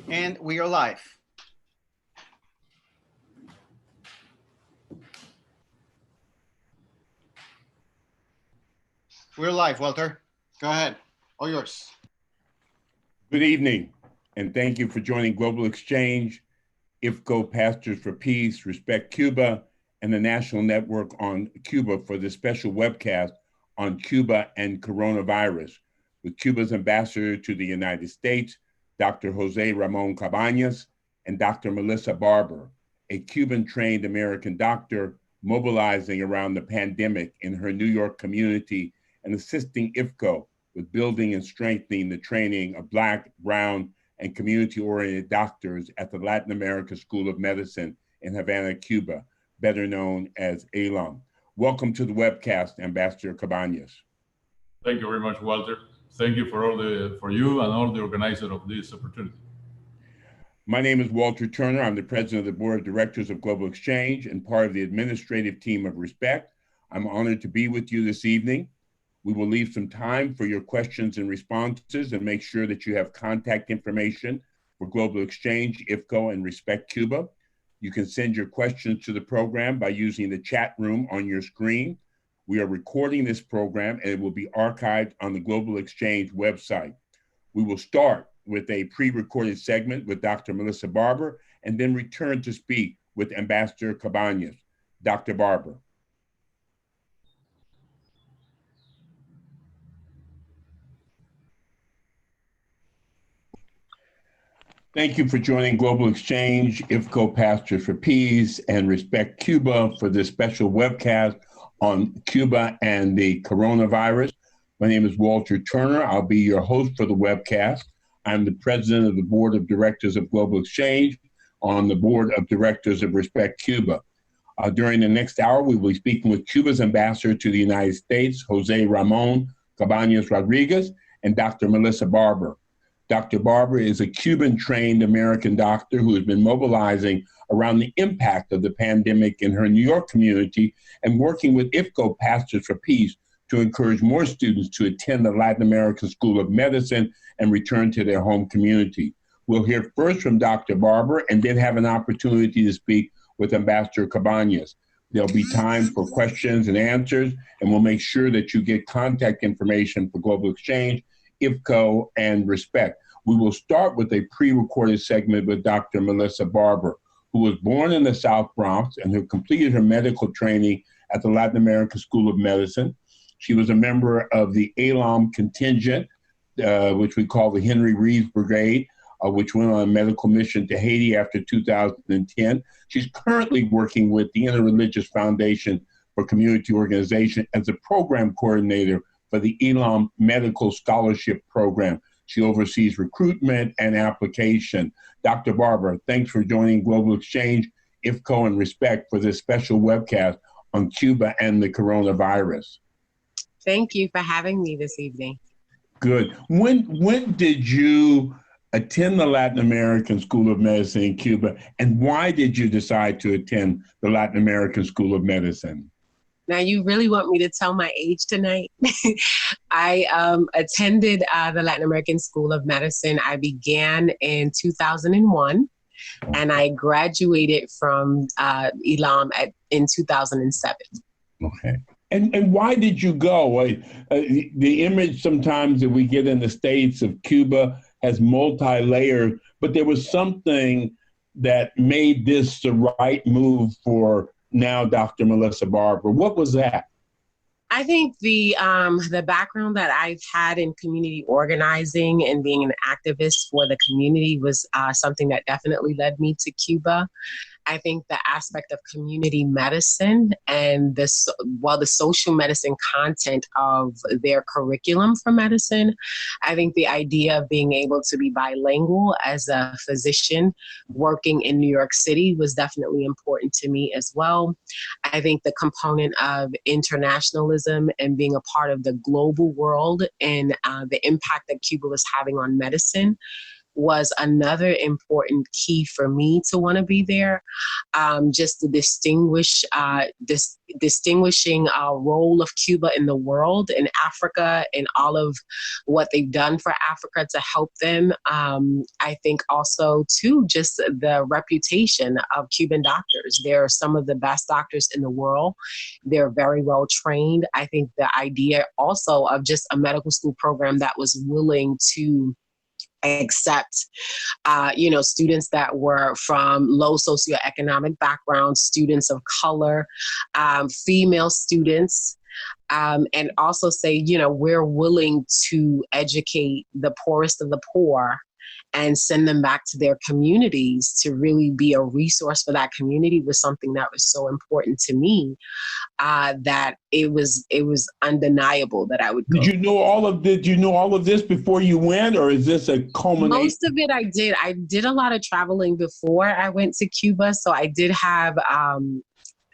And we are live. We're live, Walter. Go ahead. All yours. Good evening, and thank you for joining Global Exchange, IFCO Pastors for Peace, Respect Cuba, and the National Network on Cuba for this special webcast on Cuba and coronavirus with Cuba's ambassador to the United States, Dr. José Ramón Cabañas, and Dr. Melissa Barber, a Cuban-trained American doctor mobilizing around the pandemic in her New York community and assisting IFCO with building and strengthening the training of Black, Brown, and community-oriented doctors at the Latin America School of Medicine in Havana, Cuba, better known as ALAM. Welcome to the webcast, Ambassador Cabañas. Thank you very much, Walter. Thank you for you and all the organizers of this opportunity. My name is Walter Turner. I'm the president of the board of directors of Global Exchange and part of the administrative team of Respect. I'm honored to be with you this evening. We will leave some time for your questions and responses and make sure that you have contact information for Global Exchange, IFCO, and Respect Cuba. You can send your questions to the program by using the chat room on your screen. We are recording this program and it will be archived on the Global Exchange website. We will start with a pre-recorded segment with Dr. Melissa Barber and then return to speak with Ambassador Cabañas. Dr. Barber. Thank you for joining Global Exchange, IFCO Pastors for Peace, and Respect Cuba for this special webcast on Cuba and the coronavirus. My name is Walter Turner. I'll be your host for the webcast. I'm the president of the board of directors of Global Exchange on the board of directors of Respect Cuba. During the next hour, we will be speaking with Cuba's ambassador to the United States, José Ramón Cabañas Rodríguez, and Dr. Melissa Barber. Dr. Barber is a Cuban-trained American doctor who has been mobilizing around the impact of the pandemic in her New York community and working with IFCO Pastors for Peace to encourage more students to attend the Latin American School of Medicine and return to their home community. We'll hear first from Dr. Barber and then have an opportunity to speak with Ambassador Cabañas. There'll be time for questions and answers, and we'll make sure that you get contact information for Global Exchange, IFCO, and Respect. We will start with a pre-recorded segment with Dr. Melissa Barber, who was born in the South Bronx and who completed her medical training at the Latin American School of Medicine. She was a member of the ALAM contingent, which we call the Henry Reeves Brigade, which went on a medical mission to Haiti after 2010. She's currently working with the Interreligious Foundation for Community Organization as a program coordinator for the ALAM Medical Scholarship Program. She oversees recruitment and application. Dr. Barber, thanks for joining Global Exchange, IFCO, and Respect for this special webcast on Cuba and the coronavirus. Thank you for having me this evening. Good. When did you attend the Latin American School of Medicine in Cuba, and why did you decide to attend the Latin American School of Medicine? Now, you really want me to tell my age tonight? I attended the Latin American School of Medicine. I began in 2001, and I graduated from ELAM in 2007. Okay. And why did you go? The image sometimes that we get in the States of Cuba has multi-layered, but there was something that made this the right move for now Dr. Melissa Barber. What was that? I think the background that I've had in community organizing and being an activist for the community was something that definitely led me to Cuba. I think the aspect of community medicine and the social medicine content of their curriculum for medicine, I think the idea of being able to be bilingual as a physician working in New York City was definitely important to me as well. I think the component of internationalism and being a part of the global world and the impact that Cuba was having on medicine was another important key for me to want to be there. Just the distinguishing role of Cuba in the world, in Africa, and all of what they've done for Africa to help them. I think also too, just the reputation of Cuban doctors. They're some of the best doctors in the world. They're very well trained. I think the idea also of just a medical school program that was willing to accept, students that were from low socioeconomic backgrounds, students of color, female students, and also say, we're willing to educate the poorest of the poor and send them back to their communities to really be a resource for that community was something that was so important to me, that it was undeniable that I would go. Did you know all of this before you went, or is this a culmination? Most of it I did. I did a lot of traveling before I went to Cuba, so I did have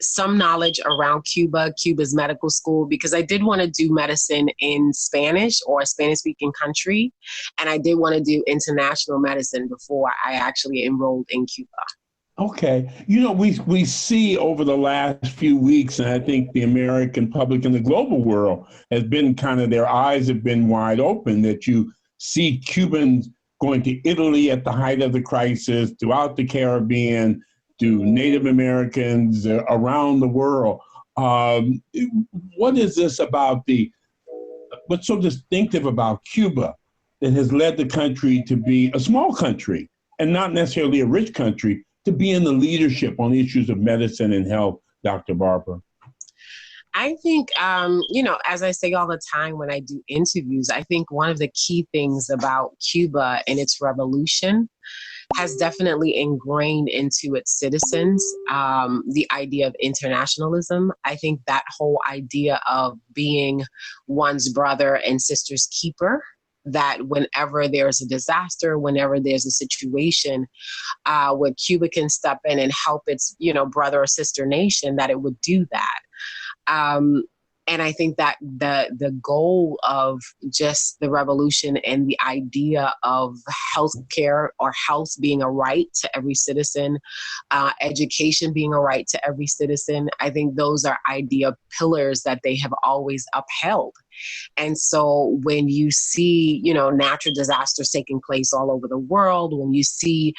some knowledge around Cuba's medical school, because I did want to do medicine in Spanish or a Spanish-speaking country, and I did want to do international medicine before I actually enrolled in Cuba. Okay. We see over the last few weeks, and I think the American public and the global world has been their eyes have been wide open, that you see Cubans going to Italy at the height of the crisis, throughout the Caribbean, to Native Americans around the world. What is this about what's so distinctive about Cuba that has led the country to be a small country and not necessarily a rich country, to be in the leadership on issues of medicine and health, Dr. Barber? I think, as I say all the time when I do interviews, I think one of the key things about Cuba and its revolution has definitely ingrained into its citizens the idea of internationalism. I think that whole idea of being one's brother and sister's keeper, that whenever there's a disaster, whenever there's a situation where Cuba can step in and help its, brother or sister nation, that it would do that. And I think that the goal of just the revolution and the idea of healthcare or health being a right to every citizen, education being a right to every citizen, I think those are idea pillars that they have always upheld. And so when you see, natural disasters taking place all over the world, when you see,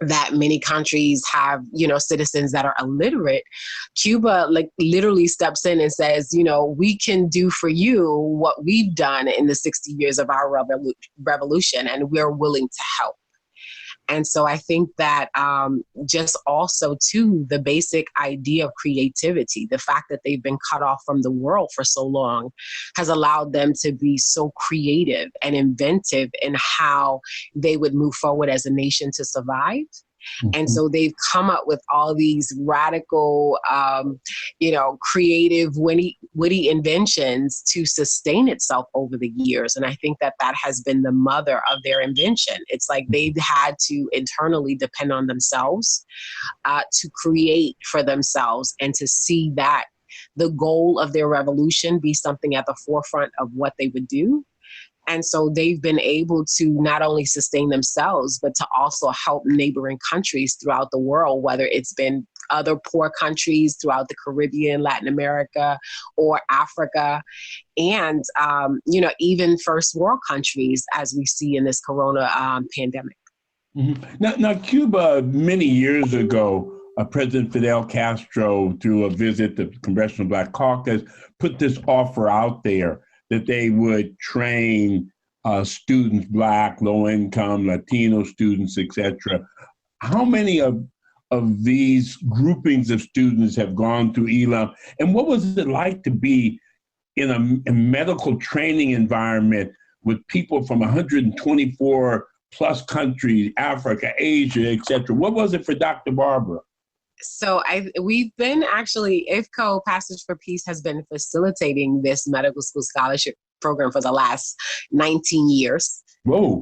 that many countries have, citizens that are illiterate, Cuba literally steps in and says, we can do for you what we've done in the 60 years of our revolution, and we're willing to help. And so I think that just also too, the basic idea of creativity, the fact that they've been cut off from the world for so long, has allowed them to be so creative and inventive in how they would move forward as a nation to survive. Mm-hmm. And so they've come up with all these radical, creative, witty inventions to sustain itself over the years. And I think that has been the mother of their invention. It's like they've had to internally depend on themselves to create for themselves, and to see that the goal of their revolution be something at the forefront of what they would do. And so they've been able to not only sustain themselves, but to also help neighboring countries throughout the world, whether it's been other poor countries throughout the Caribbean, Latin America, or Africa, and, even first world countries, as we see in this corona pandemic. Mm-hmm. Now, Cuba, many years ago, President Fidel Castro, through a visit to the Congressional Black Caucus, put this offer out there that they would train students, Black, low-income, Latino students, etc. How many of these groupings of students have gone through ELAM? And what was it like to be in a medical training environment with people from 124 plus countries, Africa, Asia, etc.? What was it for Dr. Barber? So we've been actually, IFCO Passage for Peace has been facilitating this medical school scholarship program for the last 19 years. Whoa.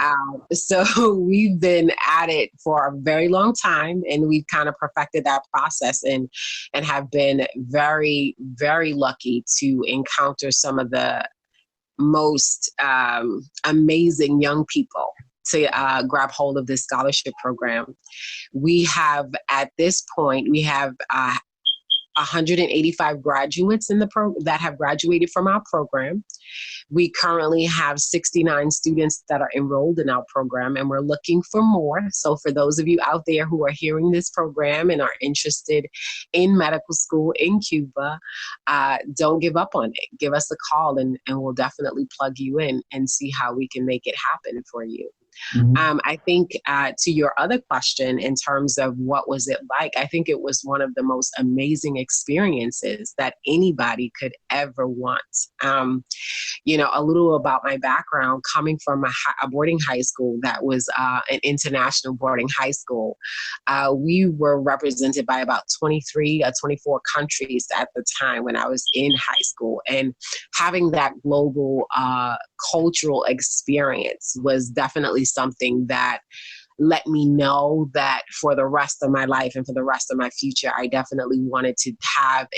So we've been at it for a very long time, and we've kind of perfected that process and have been very, very lucky to encounter some of the most amazing young people to grab hold of this scholarship program. We have, at this point, we have 185 graduates in the that have graduated from our program. We currently have 69 students that are enrolled in our program, and we're looking for more. So for those of you out there who are hearing this program and are interested in medical school in Cuba, don't give up on it. Give us a call, and we'll definitely plug you in and see how we can make it happen for you. Mm-hmm. I think to your other question, in terms of what was it like, I think it was one of the most amazing experiences that anybody could ever want. You know, a little about my background, coming from a boarding high school that was an international boarding high school. We were represented by about 23 or 24 countries at the time when I was in high school. And having that global cultural experience was definitely something that let me know that for the rest of my life and for the rest of my future, I definitely wanted to have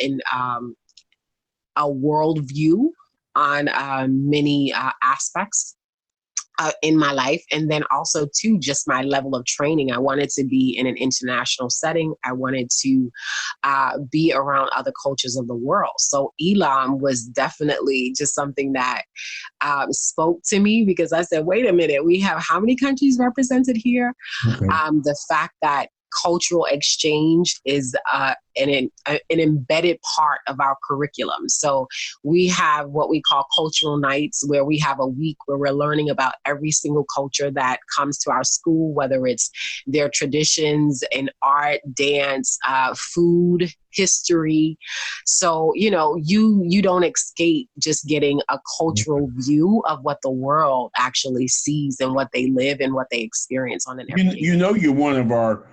a worldview on many aspects in my life. And then also too, just my level of training. I wanted to be in an international setting. I wanted to be around other cultures of the world. So Elam was definitely just something that spoke to me, because I said, wait a minute, we have how many countries represented here? Okay. The fact that cultural exchange is an embedded part of our curriculum. So we have what we call cultural nights, where we have a week where we're learning about every single culture that comes to our school, whether it's their traditions in art, dance, food, history. So, you know, you don't escape just getting a cultural view of what the world actually sees and what they live and what they experience on an everyday. You know, you're one of our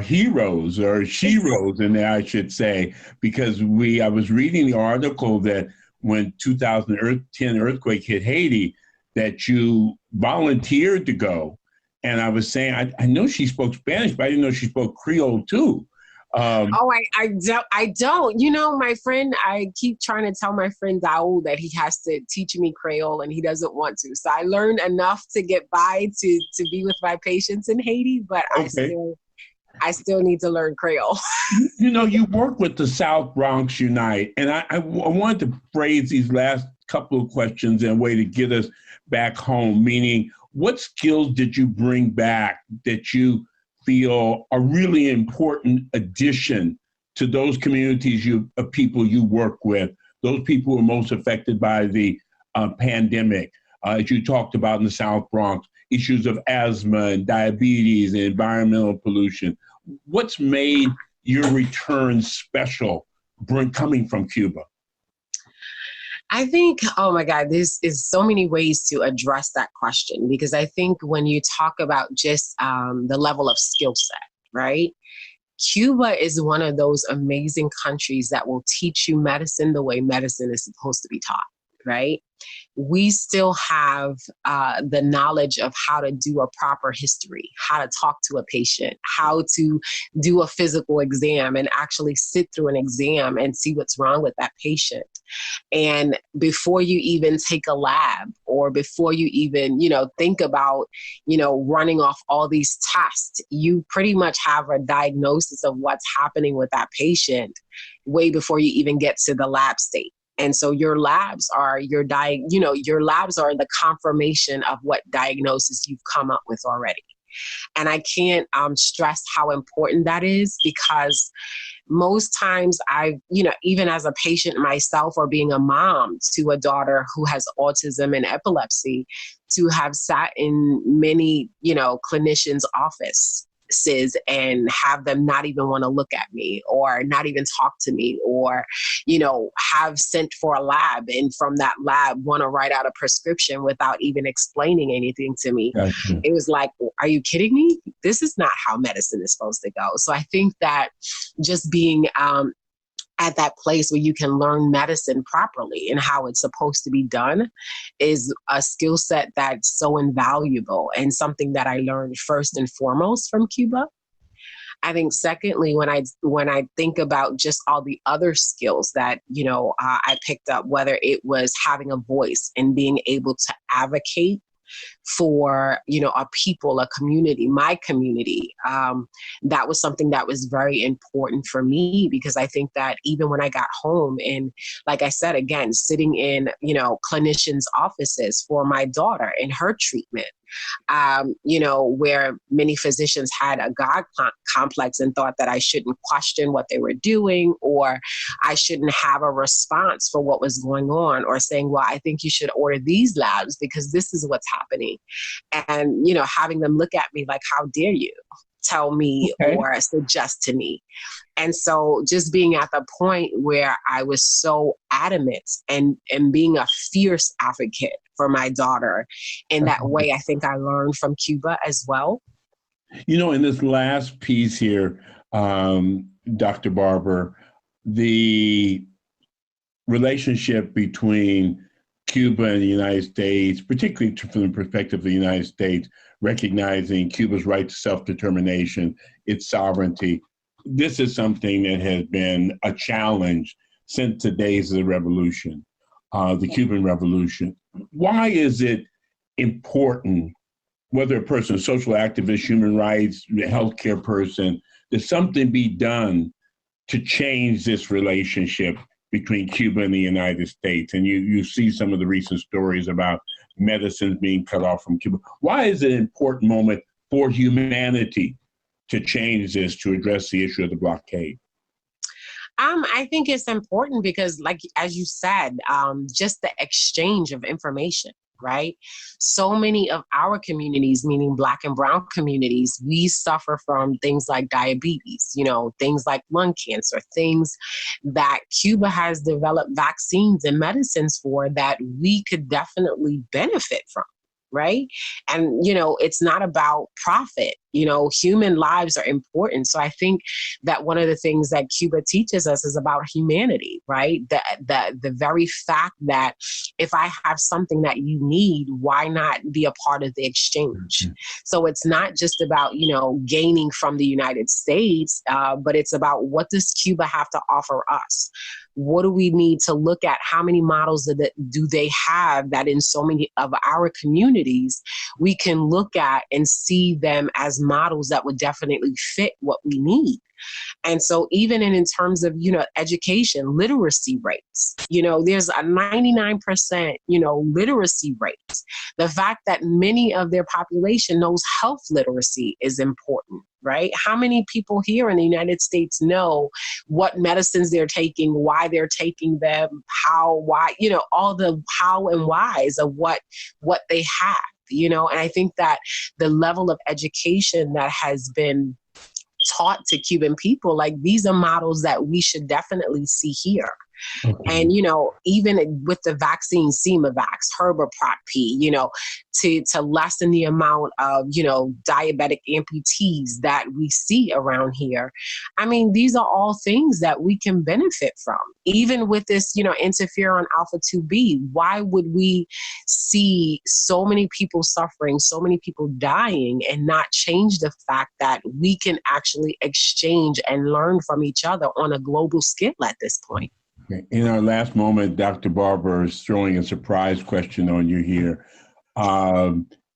heroes, or sheroes, and I should say, because I was reading the article that when 2010 earthquake hit Haiti, that you volunteered to go. And I was saying, I know she spoke Spanish, but I didn't know she spoke Creole too. I don't. You know, my friend, I keep trying to tell my friend Daoud that he has to teach me Creole, and he doesn't want to. So I learned enough to get by to be with my patients in Haiti, but Okay. I still need to learn Creole. You know, you work with the South Bronx Unite, and I wanted to phrase these last couple of questions in a way to get us back home, meaning what skills did you bring back that you feel are really important addition to those communities of people you work with, those people who are most affected by the pandemic, as you talked about in the South Bronx, issues of asthma and diabetes and environmental pollution. What's made your return special coming from Cuba? I think, oh my God, there's so many ways to address that question, because I think when you talk about just the level of skill set, right? Cuba is one of those amazing countries that will teach you medicine the way medicine is supposed to be taught, right? We still have the knowledge of how to do a proper history, how to talk to a patient, how to do a physical exam and actually sit through an exam and see what's wrong with that patient. And before you even take a lab, or before you even, think about, running off all these tests, you pretty much have a diagnosis of what's happening with that patient way before you even get to the lab state. And so your labs are your labs are the confirmation of what diagnosis you've come up with already. And I can't stress how important that is, because most times even as a patient myself, or being a mom to a daughter who has autism and epilepsy, to have sat in many, clinicians' offices and have them not even want to look at me, or not even talk to me, or, have sent for a lab, and from that lab want to write out a prescription without even explaining anything to me. Gotcha. It was like, are you kidding me? This is not how medicine is supposed to go. So I think that just being at that place where you can learn medicine properly and how it's supposed to be done is a skill set that's so invaluable, and something that I learned first and foremost from Cuba. I think secondly, when I think about just all the other skills that, I picked up, whether it was having a voice and being able to advocate for, a people, a community, my community. That was something that was very important for me, because I think that even when I got home and, like I said, again, sitting in, clinicians' offices for my daughter and her treatment, where many physicians had a God complex and thought that I shouldn't question what they were doing, or I shouldn't have a response for what was going on, or saying, well, I think you should order these labs because this is what's happening. And, having them look at me like, how dare you tell me or suggest to me? And so just being at the point where I was so adamant and being a fierce advocate for my daughter in that way, I think I learned from Cuba as well. In this last piece here, Dr. Barber, the relationship between Cuba and the United States, particularly from the perspective of the United States, recognizing Cuba's right to self-determination, its sovereignty. This is something that has been a challenge since the days of the revolution, the Cuban Revolution. Why is it important, whether a person is a social activist, human rights, healthcare person, that something be done to change this relationship between Cuba and the United States? And you see some of the recent stories about medicines being cut off from Cuba. Why is it an important moment for humanity to change this, to address the issue of the blockade? I think it's important because, like, as you said, just the exchange of information, right? So many of our communities, meaning Black and Brown communities, we suffer from things like diabetes, things like lung cancer, things that Cuba has developed vaccines and medicines for that we could definitely benefit from. Right. And, it's not about profit. Human lives are important. So I think that one of the things that Cuba teaches us is about humanity, right? The very fact that if I have something that you need, why not be a part of the exchange? Mm-hmm. So it's not just about, gaining from the United States, but it's about what does Cuba have to offer us? What do we need to look at? How many models do they have that in so many of our communities we can look at and see them as models that would definitely fit what we need? And so even in terms of, education, literacy rates, there's a 99%, literacy rates. The fact that many of their population knows health literacy is important, right? How many people here in the United States know what medicines they're taking, why they're taking them, why, all the how and whys of what they have, and I think that the level of education that has been taught to Cuban people, like, these are models that we should definitely see here. Okay. And, even with the vaccine, Sema-Vax, Herbaprop-P, to lessen the amount of, diabetic amputees that we see around here. I mean, these are all things that we can benefit from. Even with this, interferon alpha 2B, why would we see so many people suffering, so many people dying, and not change the fact that we can actually exchange and learn from each other on a global scale at this point? In our last moment, Dr. Barber is throwing a surprise question on you here.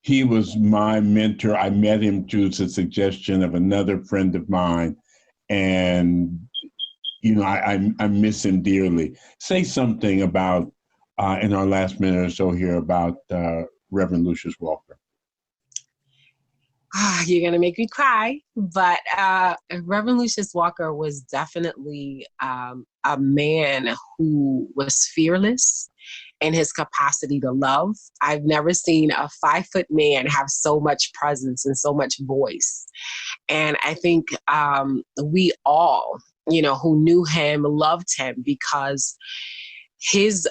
He was my mentor. I met him through the suggestion of another friend of mine. And, I miss him dearly. Say something about, in our last minute or so here, about Reverend Lucius Walker. You're going to make me cry. But Reverend Lucius Walker was definitely a man who was fearless in his capacity to love. I've never seen a 5-foot man have so much presence and so much voice. And I think we all, who knew him, loved him because his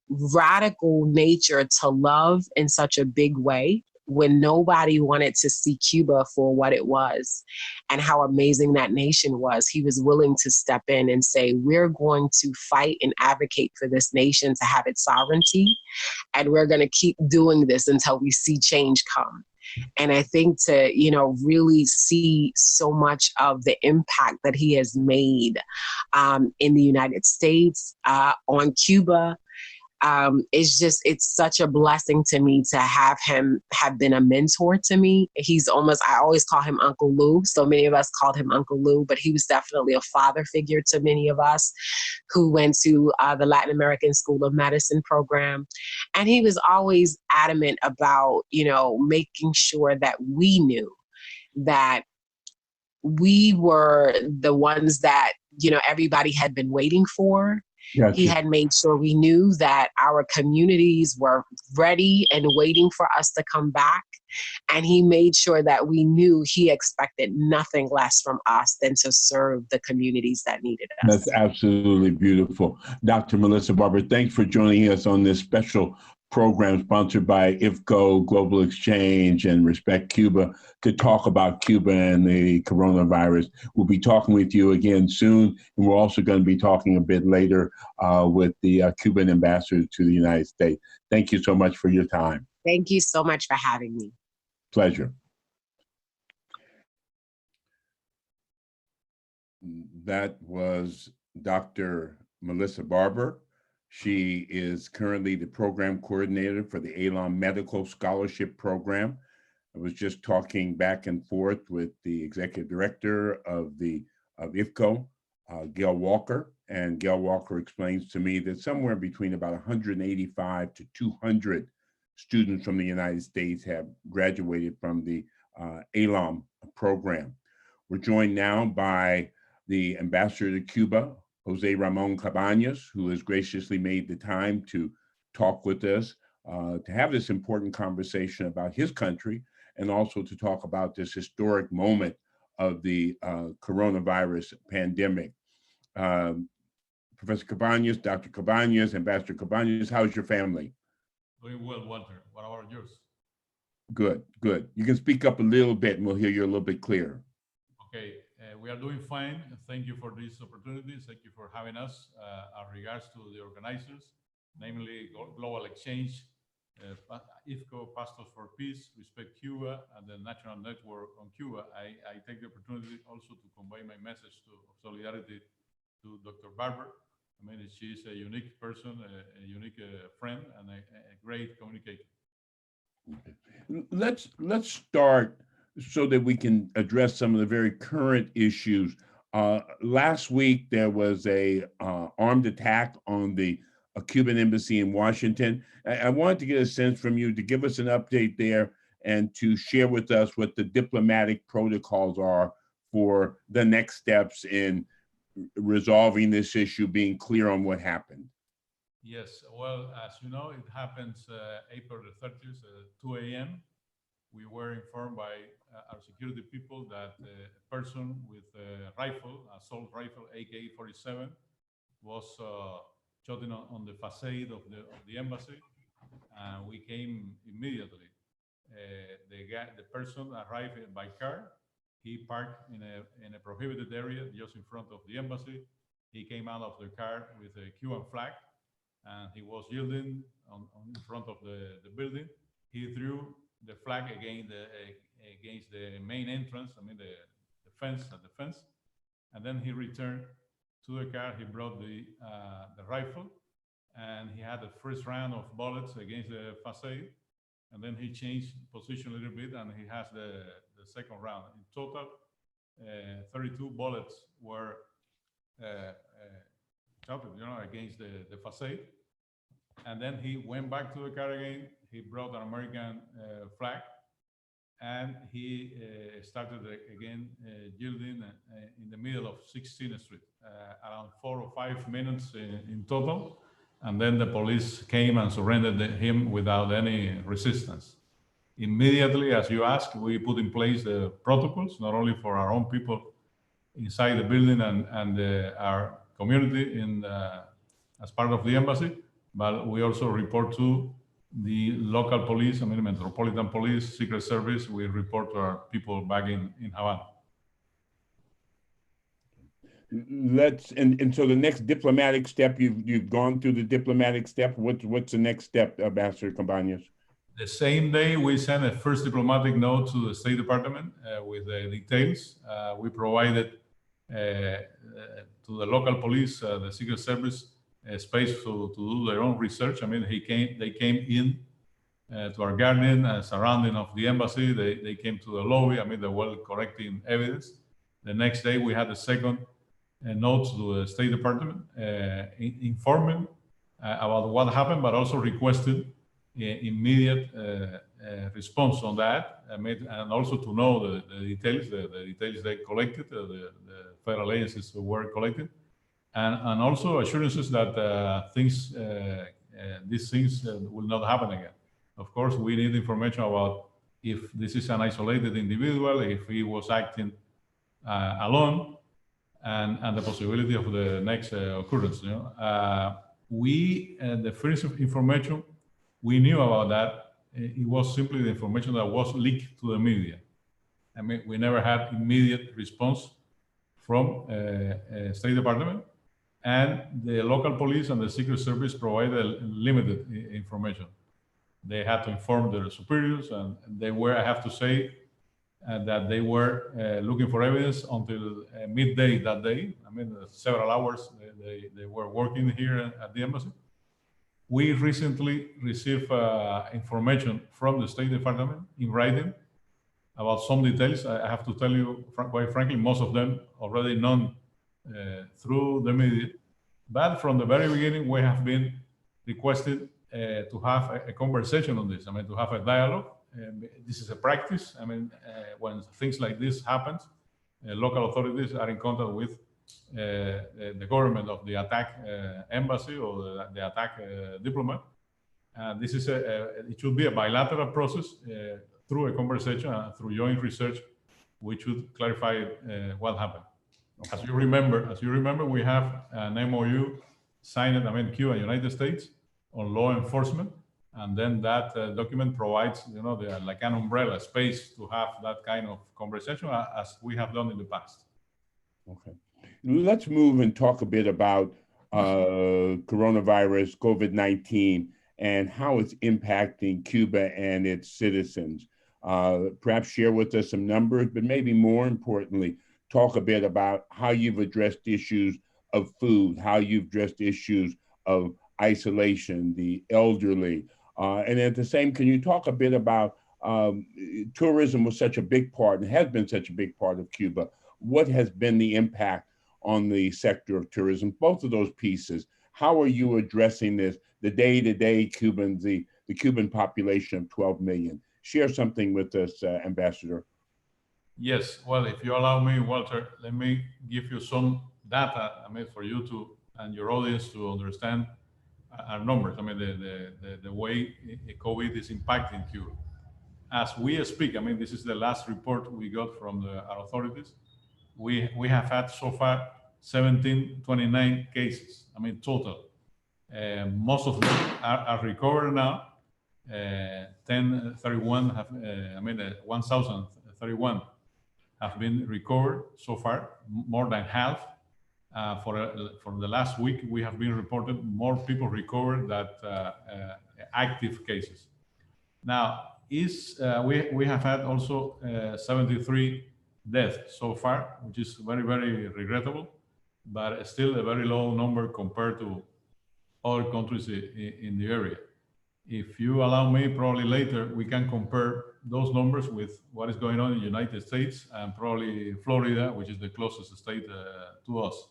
radical nature to love in such a big way, when nobody wanted to see Cuba for what it was and how amazing that nation was, he was willing to step in and say, we're going to fight and advocate for this nation to have its sovereignty, and we're going to keep doing this until we see change come. And I think to, really see so much of the impact that he has made in the United States, on Cuba, it's such a blessing to me to have him have been a mentor to me. I always call him Uncle Lou. So many of us called him Uncle Lou, but he was definitely a father figure to many of us who went to the Latin American School of Medicine program. And he was always adamant about, making sure that we knew that we were the ones that, everybody had been waiting for. Gotcha. He had made sure we knew that our communities were ready and waiting for us to come back. And he made sure that we knew he expected nothing less from us than to serve the communities that needed us. That's absolutely beautiful. Dr. Melissa Barber, thanks for joining us on this special program sponsored by IFCO, Global Exchange, and Respect Cuba to talk about Cuba and the coronavirus. We'll be talking with you again soon, and we're also going to be talking a bit later with the Cuban ambassador to the United States. Thank you so much for your time. Thank you so much for having me. Pleasure. That was Dr. Melissa Barber. She is currently the program coordinator for the ALOM Medical Scholarship Program. I was just talking back and forth with the executive director of IFCO, Gail Walker, and Gail Walker explains to me that somewhere between about 185 to 200 students from the United States have graduated from the ALOM program. We're joined now by the ambassador to Cuba, José Ramón Cabañas, who has graciously made the time to talk with us, to have this important conversation about his country, and also to talk about this historic moment of the coronavirus pandemic. Professor Cabañas, Dr. Cabañas, Ambassador Cabañas, how's your family? Doing well, Walter. What about yours? Good, good. You can speak up a little bit and we'll hear you a little bit clearer. Okay, we are doing fine. Thank you for this opportunity. Thank you for having us. Our regards to the organizers, namely Global Exchange, IFCO, Pastors for Peace, Respect Cuba, and the National Network on Cuba. I take the opportunity also to convey my message of solidarity to Dr. Barber. I mean, she's a unique person, a unique friend, and a great communicator. Let's start so that we can address some of the very current issues. Last week, there was a armed attack on the Cuban embassy in Washington. I wanted to get a sense from you to give us an update there and to share with us what the diplomatic protocols are for the next steps in resolving this issue, being clear on what happened. Yes, well, as you know, it happens April the 30th, 2 a.m. We were informed by our security people that a person with a rifle, assault rifle, AK-47, was shooting on the facade of the embassy. We came immediately. The person arrived by car. He parked in a prohibited area just in front of the embassy. He came out of the car with a Cuban flag, and he was yielding in front of the building. He threw the flag against the main entrance, I mean the fence, and then he returned to the car. He brought the rifle, and he had the first round of bullets against the facade, and then he changed position a little bit, and he has the second round. In total, 32 bullets were shot, against the facade. And then he went back to the car again. He brought an American flag, and he started again yielding in the middle of 16th Street, around 4 or 5 minutes in total. And then the police came and surrendered him without any resistance. Immediately, as you asked, we put in place the protocols, not only for our own people inside the building and our community as part of the embassy, but we also report to the local police, I mean, Metropolitan Police, Secret Service. We report to our people back in Havana. So the next diplomatic step, you've gone through the diplomatic step. What's the next step, Ambassador Cabañas? The same day, we sent a first diplomatic note to the State Department with the details. We provided to the local police, the Secret Service, space to do their own research. I mean, they came in to our garden, surrounding of the embassy. They came to the lobby. I mean, they were collecting evidence. The next day, we had a second note to the State Department informing about what happened, but also requested immediate response on that, and also to know the details, the details they collected, the federal agencies were collected, and also assurances that these things will not happen again. Of course, we need information about if this is an isolated individual, if he was acting alone, and the possibility of the next occurrence. You know, the first information we knew about that, it was simply the information that was leaked to the media. I mean, we never had immediate response from State Department, and the local police and the Secret Service provided limited information. They had to inform their superiors, and they were, I have to say, that they were looking for evidence until midday that day. I mean, several hours they were working here at the embassy. We recently received information from the State Department in writing about some details. I have to tell you, quite frankly, most of them already known through the media. But from the very beginning, we have been requested to have a conversation on this. I mean, to have a dialogue. This is a practice. I mean, when things like this happen, local authorities are in contact with the government of the attack embassy or the attack diplomat. This is it should be a bilateral process through a conversation, through joint research, which should clarify what happened. Okay. As you remember, we have an MOU signed, I mean, Cuba and United States on law enforcement, and then that document provides, you know, like an umbrella space to have that kind of conversation as we have done in the past. Okay. Let's move and talk a bit about coronavirus, COVID-19, and how it's impacting Cuba and its citizens. Perhaps share with us some numbers, but maybe more importantly, talk a bit about how you've addressed issues of food, how you've addressed issues of isolation, the elderly. And at the same, can you talk a bit about tourism was such a big part and has been such a big part of Cuba. What has been the impact on the sector of tourism? Both of those pieces. How are you addressing this, the day-to-day Cubans, the Cuban population of 12 million? Share something with us, Ambassador. Yes, well, if you allow me, Walter, let me give you some data, I mean, for you to, and your audience to understand our numbers. I mean, the way COVID is impacting Cuba. As we speak, I mean, this is the last report we got from our authorities. We have had so far 1729 cases, I mean, total. Most of them are recovered now. 1031 have, 1031 have been recovered so far, more than half. For the last week, we have been reported more people recovered than active cases. Now, we have had also 73 deaths so far, which is very, very regrettable, but still a very low number compared to other countries in the area. If you allow me, probably later we can compare those numbers with what is going on in the United States and probably Florida, which is the closest state to us.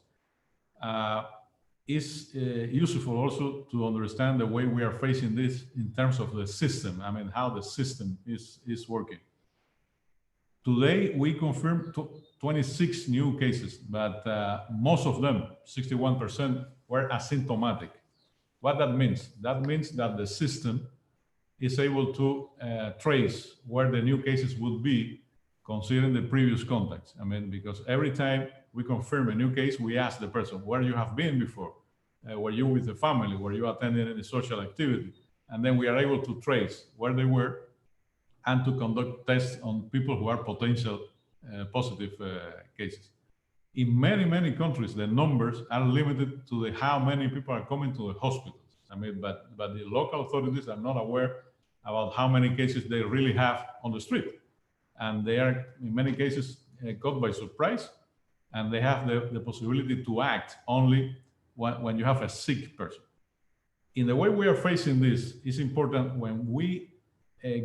It's useful also to understand the way we are facing this in terms of the system. I mean, how the system is working. Today, we confirmed 26 new cases, but most of them, 61%, were asymptomatic. What that means? That means that the system is able to trace where the new cases would be considering the previous contacts. I mean, because every time we confirm a new case, we ask the person where you have been before. Were you with the family? Were you attending any social activity? And then we are able to trace where they were and to conduct tests on people who are potential positive cases. In many, many countries, the numbers are limited to how many people are coming to the hospitals. I mean, but the local authorities are not aware about how many cases they really have on the street. And they are, in many cases, caught by surprise, and they have the possibility to act only when you have a sick person. In the way we are facing this, it's important when we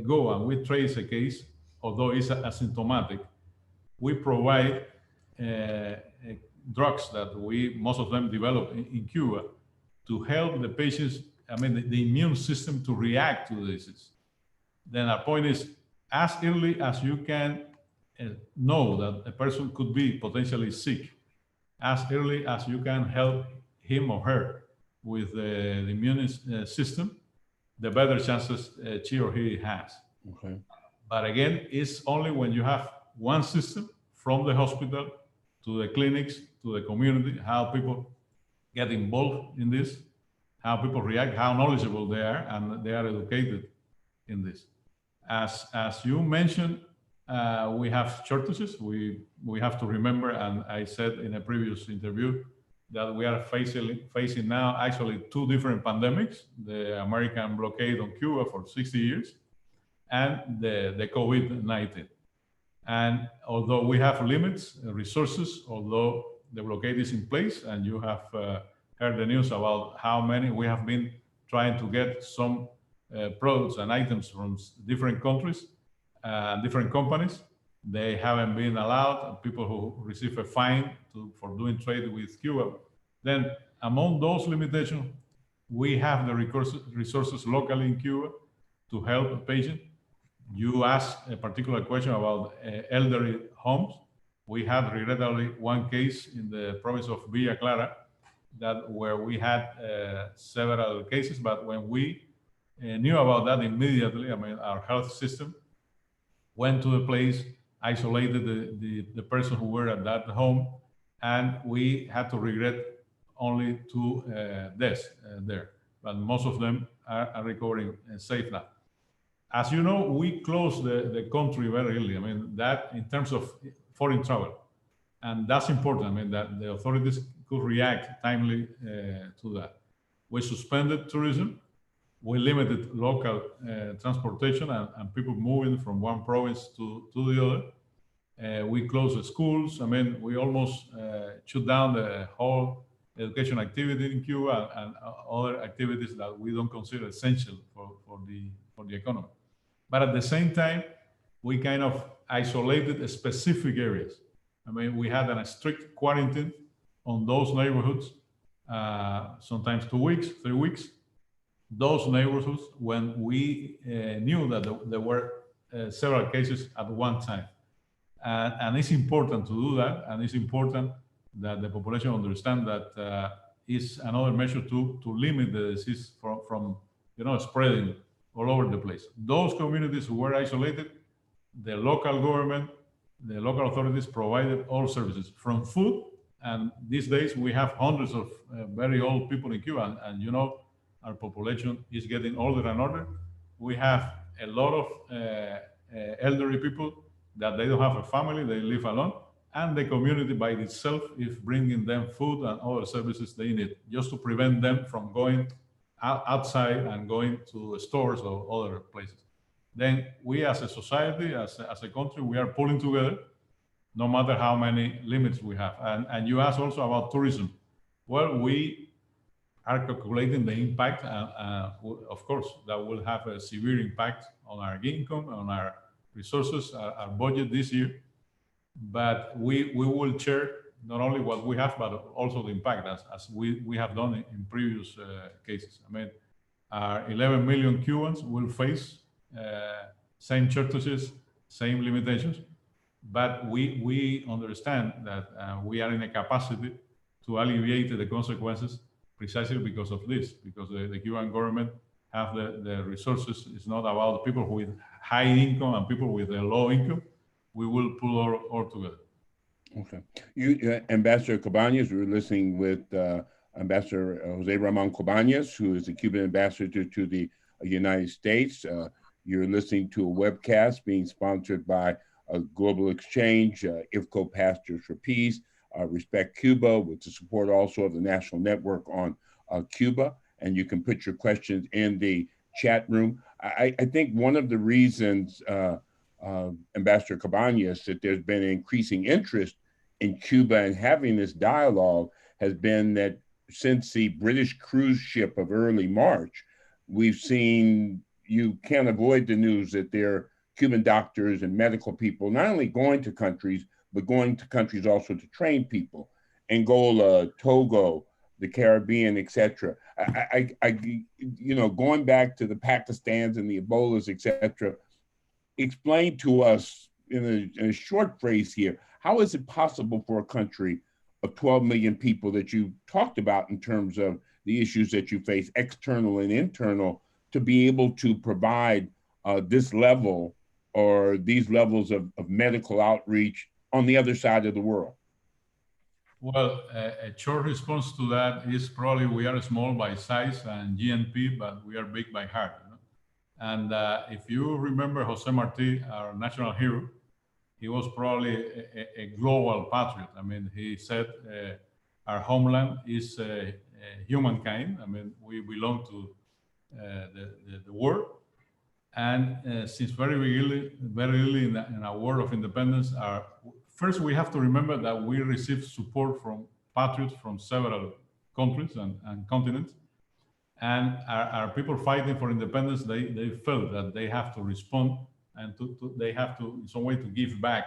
go and we trace a case, although it's asymptomatic, we provide drugs that most of them develop in Cuba to help the patients, the immune system to react to the disease. Then our point is, as early as you can know that a person could be potentially sick, as early as you can help him or her with the immune system, the better chances she or he has. Okay. But again, it's only when you have one system from the hospital to the clinics, to the community, how people get involved in this, how people react, how knowledgeable they are, and they are educated in this. As you mentioned, we have shortages. We have to remember, and I said in a previous interview, that we are facing now actually two different pandemics, the American blockade on Cuba for 60 years and the COVID-19. And although we have limits, resources, although the blockade is in place, and you have heard the news about how many we have been trying to get some products and items from different countries, different companies, they haven't been allowed, people who receive a fine for doing trade with Cuba. Then among those limitations, we have the resources locally in Cuba to help a patient. You asked a particular question about elderly homes. We had regrettably one case in the province of Villa Clara where we had several cases, but when we knew about that immediately, our health system went to the place, isolated the person who were at that home, and we had to regret only 2 deaths there, but most of them are recovering safe now. As you know, we closed the country very early. That in terms of foreign travel, and that's important. That the authorities could react timely to that. We suspended tourism. We limited local transportation and people moving from one province to the other. We closed the schools. We almost shut down the whole education activity in Cuba and other activities that we don't consider essential for the economy. But at the same time, we kind of isolated specific areas. We had a strict quarantine on those neighborhoods, sometimes 2 weeks, 3 weeks. Those neighborhoods when we knew that there were several cases at one time. And it's important to do that, and it's important that the population understand that is another measure to limit the disease from spreading all over the place. Those communities who were isolated, the local government, the local authorities provided all services from food, and these days we have hundreds of very old people in Cuba, and our population is getting older and older. We have a lot of elderly people that they don't have a family, they live alone, and the community by itself is bringing them food and other services they need, just to prevent them from going outside and going to stores or other places. Then we as a society, as a country, we are pulling together, no matter how many limits we have. And you asked also about tourism. Well, we are calculating the impact, of course, that will have a severe impact on our income, on our resources, our budget this year. But we will share not only what we have, but also the impact, as we have done in previous cases. Our 11 million Cubans will face same shortages, same limitations, but we understand that we are in a capacity to alleviate the consequences precisely because of this, because the Cuban government have the resources. It's not about people with high income and people with a low income. We will pull all together. Okay. You, Ambassador Cabañas, we were listening with Ambassador José Ramón Cabañas, who is the Cuban ambassador to the United States. You're listening to a webcast being sponsored by Global Exchange, IFCO Pastors for Peace, Respect Cuba, with the support also of the National Network on Cuba. And you can put your questions in the chat room. I think one of the reasons, Ambassador Cabañas, that there's been an increasing interest in Cuba and having this dialogue has been that since the British cruise ship of early March, we've seen, you can't avoid the news that there are Cuban doctors and medical people not only going to countries, but going to countries also to train people. Angola, Togo, the Caribbean, etc. Going back to the Pakistans and the Ebolas, etc. Explain to us in a short phrase here, how is it possible for a country of 12 million people that you talked about in terms of the issues that you face, external and internal, to be able to provide this level or these levels of medical outreach on the other side of the world? Well, a short response to that is probably we are small by size and GNP, but we are big by heart. You know? And if you remember Jose Marti, our national hero, he was probably a global patriot. I mean, he said our homeland is humankind. I mean, we belong to the world. And since very early in our war of independence, first we have to remember that we received support from patriots from several countries and continents. And our people fighting for independence, they felt that they have to respond and they have to, in some way, to give back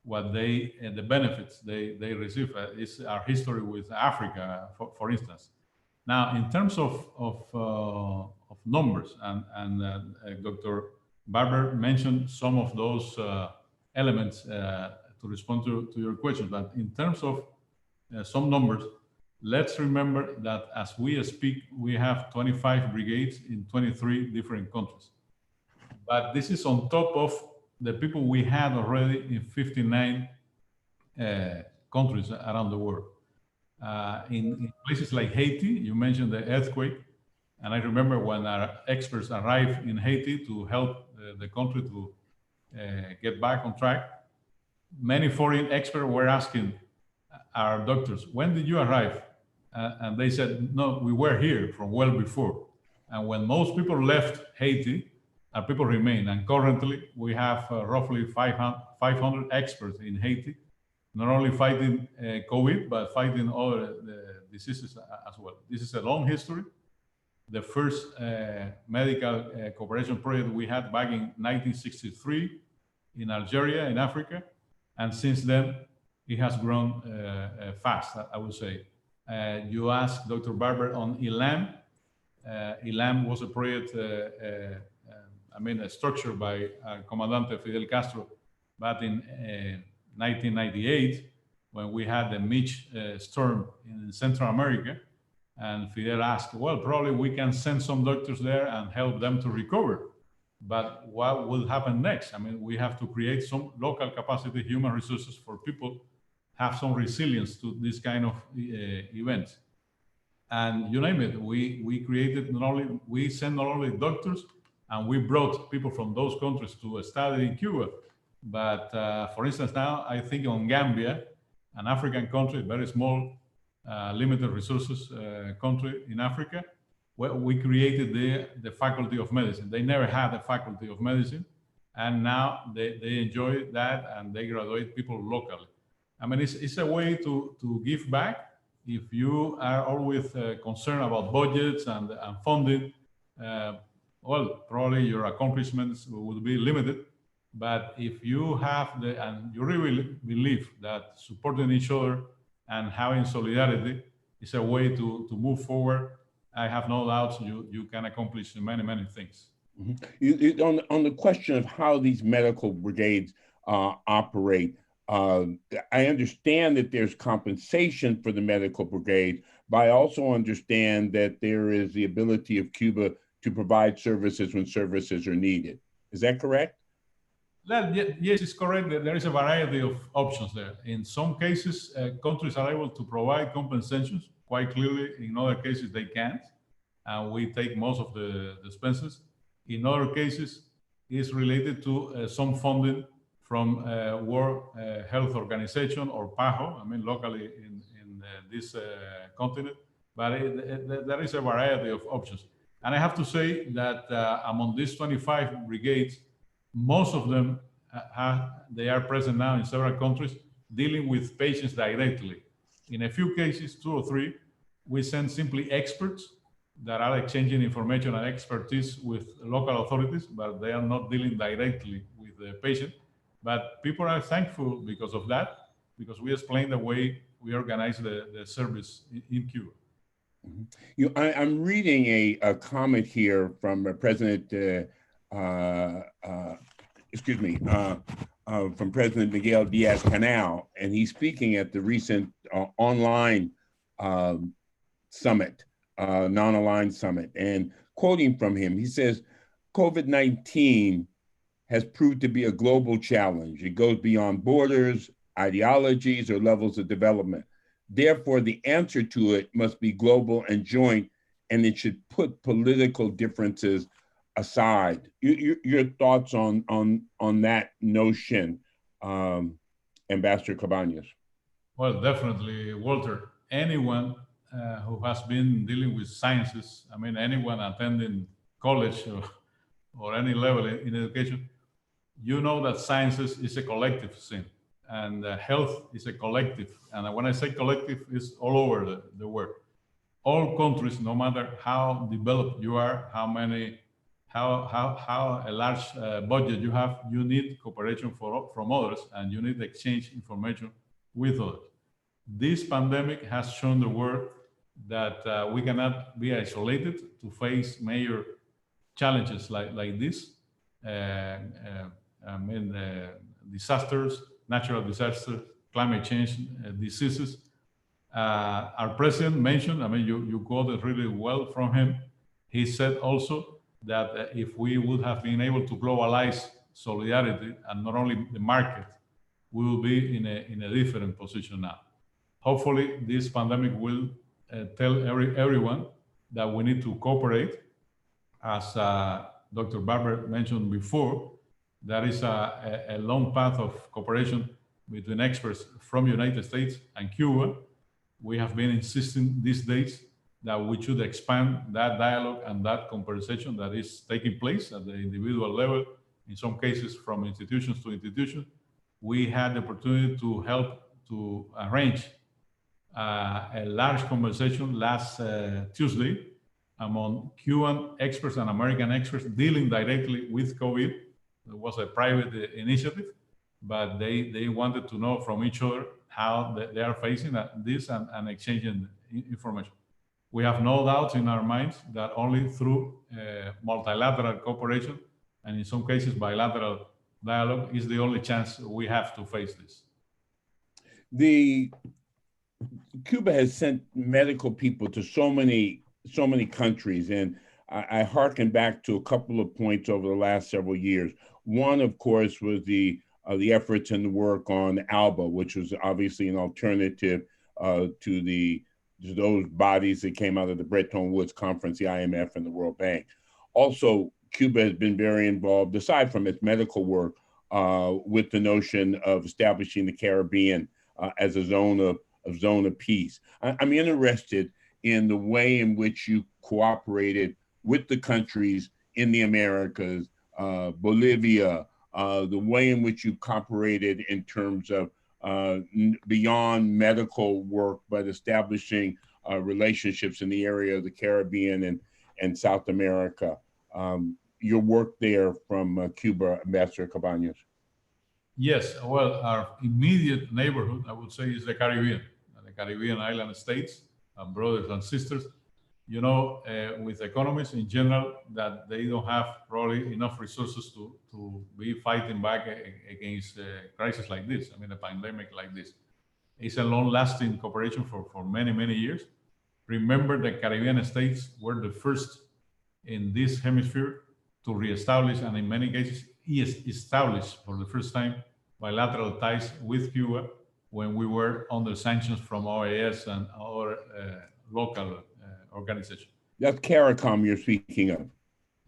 what the benefits they receive. Is our history with Africa, for instance. Now, in terms of numbers, and Dr. Barber mentioned some of those elements to respond to your question. But in terms of some numbers, let's remember that as we speak, we have 25 brigades in 23 different countries. But this is on top of the people we had already in 59 countries around the world. In places like Haiti, you mentioned the earthquake. And I remember when our experts arrived in Haiti to help the country to get back on track, many foreign experts were asking our doctors, when did you arrive? And they said, no, we were here from well before. And when most people left Haiti, our people remain. And currently, we have roughly 500 experts in Haiti, not only fighting COVID, but fighting other diseases as well. This is a long history. The first medical cooperation project we had back in 1963 in Algeria, in Africa. And since then, it has grown fast, I would say. You asked Dr. Barber on ILAM. ILAM was a project, a structure by Comandante Fidel Castro back in 1998, when we had the Mitch storm in Central America. And Fidel asked, well, probably we can send some doctors there and help them to recover. But what will happen next? I mean, we have to create some local capacity, human resources for people, have some resilience to this kind of events. And you name it, we created we sent not only doctors, and we brought people from those countries to study in Cuba. But for instance, now I think on Gambia, an African country, very small, limited resources country in Africa, where we created the Faculty of Medicine. They never had a Faculty of Medicine, and now they enjoy that and they graduate people locally. I mean, it's a way to give back. If you are always concerned about budgets and funding, well, probably your accomplishments will be limited. But if you have and you really believe that supporting each other and having solidarity is a way to move forward, I have no doubts you can accomplish many, many things. Mm-hmm. On the question of how these medical brigades operate, I understand that there's compensation for the medical brigade, but I also understand that there is the ability of Cuba to provide services when services are needed. Is that correct? Well, yes, it's correct. There is a variety of options there. In some cases, countries are able to provide compensations quite clearly. In other cases, they can't. And we take most of the expenses. In other cases, it's related to some funding from World Health Organization or PAHO, I mean, locally in this continent. But there is a variety of options. And I have to say that among these 25 brigades, most of them, they are present now in several countries dealing with patients directly. In a few cases, 2 or 3, we send simply experts that are exchanging information and expertise with local authorities, but they are not dealing directly with the patient. But people are thankful because of that, because we explain the way we organize the service in Cuba. Mm-hmm. I'm reading a comment here from President, from President Miguel Diaz-Canel, and he's speaking at the recent online summit, non-aligned summit. And quoting from him, he says, COVID-19 has proved to be a global challenge. It goes beyond borders, ideologies, or levels of development. Therefore, the answer to it must be global and joint, and it should put political differences aside. Your thoughts on that notion, Ambassador Cabañas? Well, definitely, Walter. Anyone who has been dealing with sciences, I mean, anyone attending college or any level in education, you know that sciences is a collective thing, and health is a collective. And when I say collective, it's all over the world. All countries, no matter how developed you are, how a large budget you have, you need cooperation from others, and you need to exchange information with others. This pandemic has shown the world that we cannot be isolated to face major challenges like this. Disasters, natural disasters, climate change, diseases. Our president mentioned, I mean, you quoted really well from him. He said also that if we would have been able to globalize solidarity and not only the market, we will be in a different position now. Hopefully, this pandemic will tell everyone that we need to cooperate. As Dr. Barber mentioned before, there is a long path of cooperation between experts from the United States and Cuba. We have been insisting these days that we should expand that dialogue and that conversation that is taking place at the individual level, in some cases from institutions to institutions. We had the opportunity to help to arrange a large conversation last Tuesday among Cuban experts and American experts dealing directly with COVID. It was a private initiative, but they wanted to know from each other how they are facing this and exchanging information. We have no doubt in our minds that only through multilateral cooperation and in some cases bilateral dialogue is the only chance we have to face this. Cuba has sent medical people to so many countries, and I hearken back to a couple of points over the last several years. One, of course, was the efforts and the work on ALBA, which was obviously an alternative to those bodies that came out of the Bretton Woods Conference, the IMF and the World Bank. Also, Cuba has been very involved, aside from its medical work, with the notion of establishing the Caribbean as a zone of peace. I'm interested in the way in which you cooperated with the countries in the Americas, Bolivia, the way in which you cooperated in terms of beyond medical work, but establishing relationships in the area of the Caribbean and South America. Your work there from Cuba, Ambassador Cabañas. Yes, well, our immediate neighborhood, I would say, is the Caribbean island states, brothers and sisters. You know, with economies in general, that they don't have probably enough resources to be fighting back against a crisis like this. I mean, a pandemic like this. It's a long-lasting cooperation for many, many years. Remember, the Caribbean states were the first in this hemisphere to reestablish, and in many cases, establish for the first time bilateral ties with Cuba when we were under sanctions from OAS and other local organizations. That's CARICOM you're speaking of.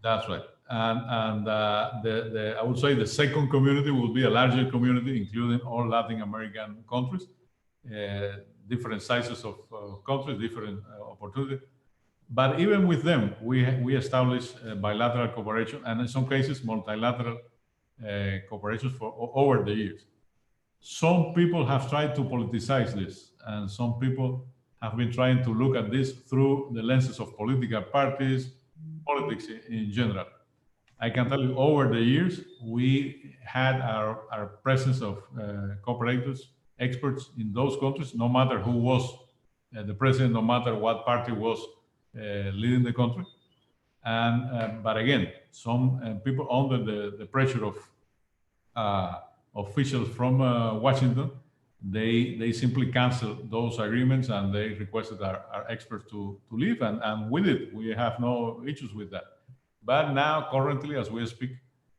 That's right. And I would say the second community will be a larger community, including all Latin American countries, different sizes of countries, different opportunities. But even with them, we established bilateral cooperation and in some cases multilateral cooperation for over the years. Some people have tried to politicize this, and some people have been trying to look at this through the lenses of political parties, politics in general. I can tell you over the years, we had our presence of cooperators, experts in those countries, no matter who was the president, no matter what party was leading the country. And but again, some people under the pressure of officials from Washington, they simply canceled those agreements and they requested our experts to leave, and we did. We have no issues with that. But now, currently, as we speak,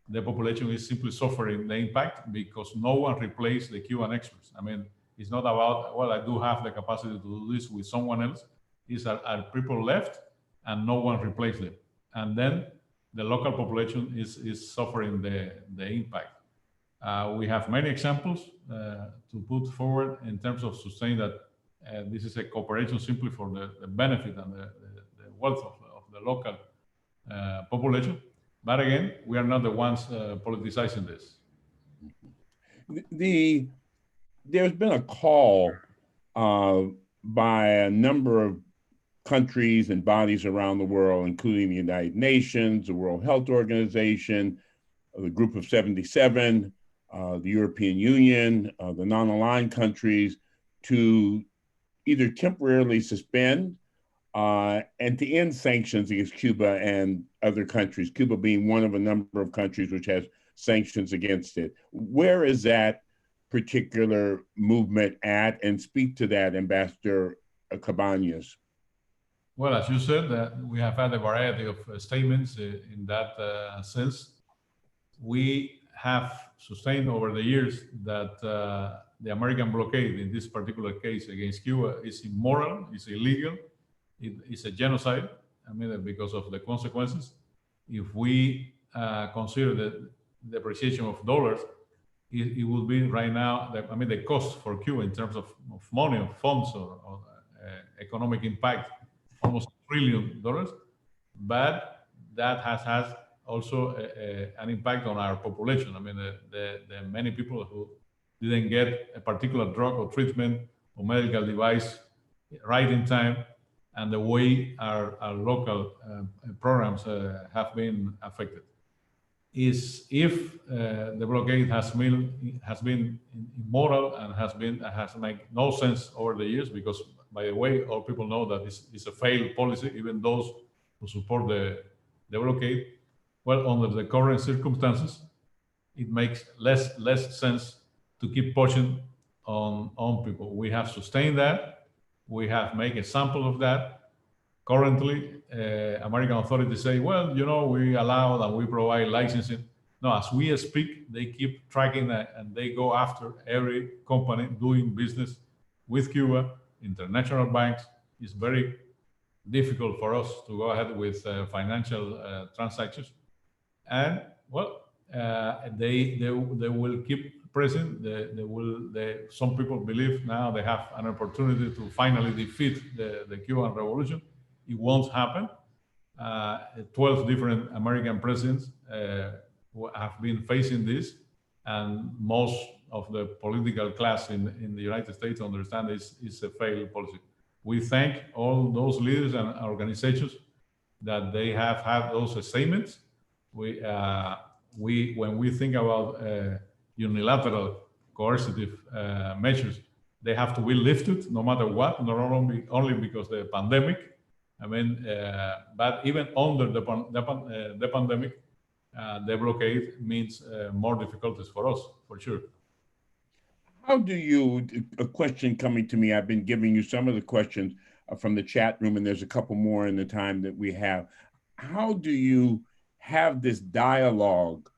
the population is simply suffering the impact because no one replaced the Cuban experts. I mean, it's not about, well, I do have the capacity to do this with someone else. It's our people left and no one replaced them. And then the local population is suffering the impact. We have many examples to put forward in terms of sustaining that this is a cooperation simply for the benefit and the wealth of the local population. But again, we are not the ones politicizing this. There's been a call by a number of countries and bodies around the world, including the United Nations, the World Health Organization, the Group of 77, the European Union, the non-aligned countries, to either temporarily suspend and to end sanctions against Cuba and other countries, Cuba being one of a number of countries which has sanctions against it. Where is that particular movement at? And speak to that, Ambassador Cabañas. Well, as you said, we have had a variety of statements in that sense. We have sustained over the years that the American blockade, in this particular case against Cuba, is immoral, is illegal, it's a genocide. I mean, because of the consequences. If we consider the depreciation of dollars, it would be right now, the cost for Cuba in terms of money, of funds, or economic impact, almost $1 trillion. But that has also an impact on our population. I mean, the many people who didn't get a particular drug or treatment or medical device right in time, and the way our local programs have been affected. Is if the blockade has been immoral and has made no sense over the years, because by the way, all people know that it's a failed policy, even those who support the blockade. Well, under the current circumstances, it makes less sense to keep pushing on people. We have sustained that. We have made a sample of that. Currently, American authorities say, well, we allow and we provide licensing. No, as we speak, they keep tracking that and they go after every company doing business with Cuba, international banks. It's very difficult for us to go ahead with financial transactions. And well, they will keep pressing. Some people believe now they have an opportunity to finally defeat the Cuban Revolution. It won't happen. 12 different American presidents who have been facing this, and most of the political class in the United States understand it's a failed policy. We thank all those leaders and organizations that they have had those statements. When we think about unilateral coercive measures, they have to be lifted no matter what, not only because of the pandemic. I mean, but even under the pandemic, the blockade means more difficulties for us, for sure. How do you, a question coming to me, I've been giving you some of the questions from the chat room, and there's a couple more in the time that we have. How do you have this dialogue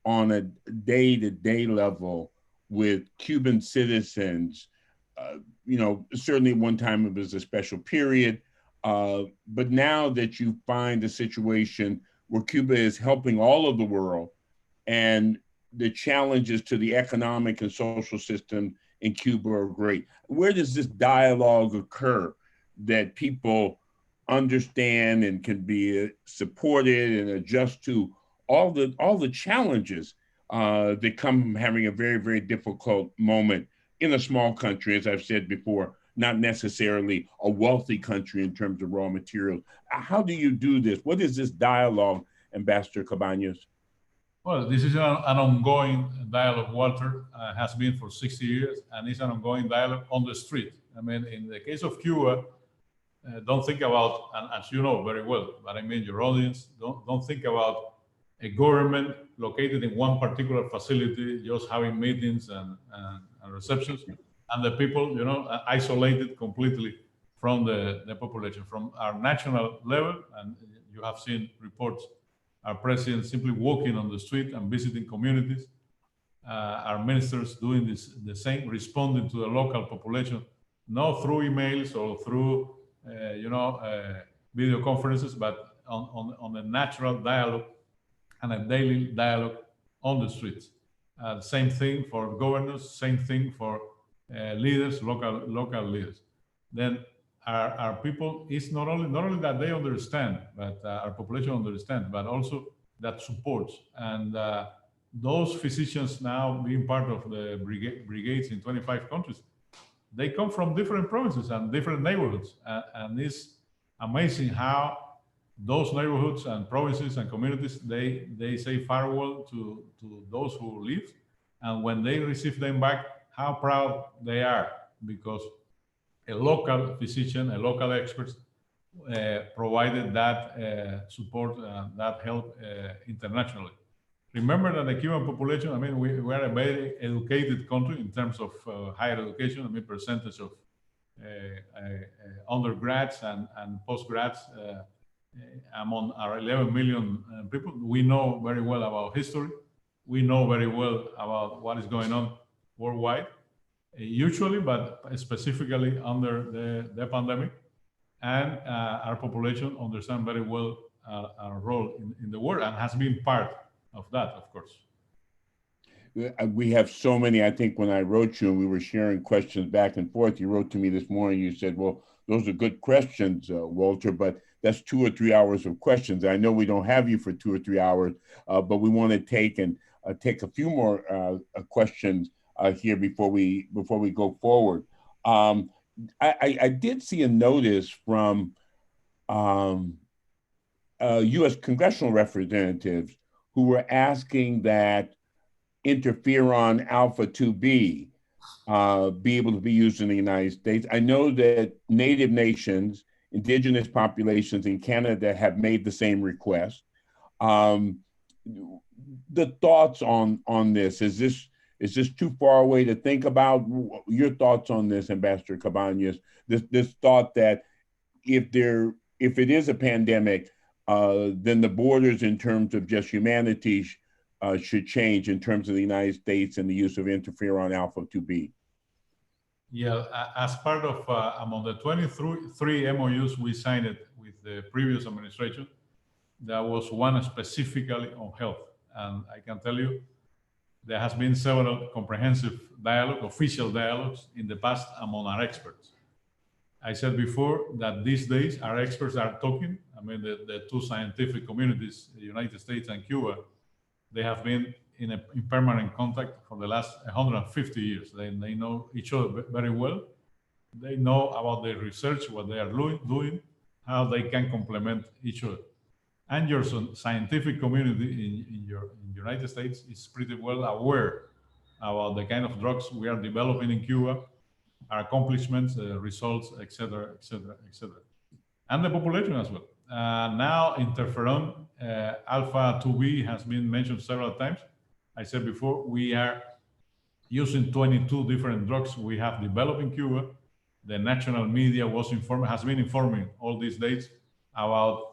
on a day-to-day level with Cuban citizens? Certainly one time it was a special period, but now that you find a situation where Cuba is helping all of the world and the challenges to the economic and social system in Cuba are great, where does this dialogue occur that people understand and can be supported and adjust to all the challenges that come from having a very, very difficult moment in a small country, as I've said before, not necessarily a wealthy country in terms of raw materials. How do you do this? What is this dialogue, Ambassador Cabañas? Well, this is an ongoing dialogue, Walter, has been for 60 years, and it's an ongoing dialogue on the street. I mean, in the case of Cuba, don't think about, and as you know very well, but I mean your audience, don't think about a government located in one particular facility, just having meetings and receptions, and the people, you know, isolated completely from the population. From our national level, and you have seen reports, our president simply walking on the street and visiting communities, our ministers doing the same, responding to the local population, not through emails or through video conferences, but on a natural dialogue and a daily dialogue on the streets. Same thing for governors, same thing for leaders, local leaders. Then our people is not only that they understand, but our population understands, but also that supports. And those physicians now being part of the brigades in 25 countries, they come from different provinces and different neighborhoods. And it's amazing how those neighborhoods and provinces and communities, they say farewell to those who leave. And when they receive them back, how proud they are, because a local physician, a local expert provided that support, that help internationally. Remember that the Cuban population, I mean, we are a very educated country in terms of higher education. I mean, percentage of undergrads and postgrads among our 11 million people. We know very well about history. We know very well about what is going on worldwide, usually, but specifically under the pandemic. And our population understands very well our role in the world and has been part of that, of course. We have so many. I think when I wrote you and we were sharing questions back and forth, you wrote to me this morning, you said, well, those are good questions, Walter, but that's 2 or 3 hours of questions. I know we don't have you for 2 or 3 hours, but we want to take a few more questions here before we go forward. I did see a notice from U.S. congressional representatives who were asking that interferon alpha 2B be able to be used in the United States. I know that Native nations, indigenous populations in Canada have made the same request. The thoughts on this, is this too far away to think about? Your thoughts on this, Ambassador Cabañas, this thought that if it is a pandemic, then the borders in terms of just humanity should change in terms of the United States and the use of interferon alpha 2B. Yeah, as part of among the 23 MOUs we signed it with the previous administration, there was one specifically on health. And I can tell you, there has been several comprehensive dialogue, official dialogues in the past among our experts. I said before that these days our experts are talking. I mean, the two scientific communities, the United States and Cuba, they have been in permanent contact for the last 150 years. They know each other very well. They know about the research, what they are doing, how they can complement each other. And your scientific community in the United States is pretty well aware about the kind of drugs we are developing in Cuba, our accomplishments, results, et cetera, et cetera, et cetera. And the population as well. Now interferon alpha 2B has been mentioned several times. I said before, we are using 22 different drugs we have developed in Cuba. The national media has been informing all these days about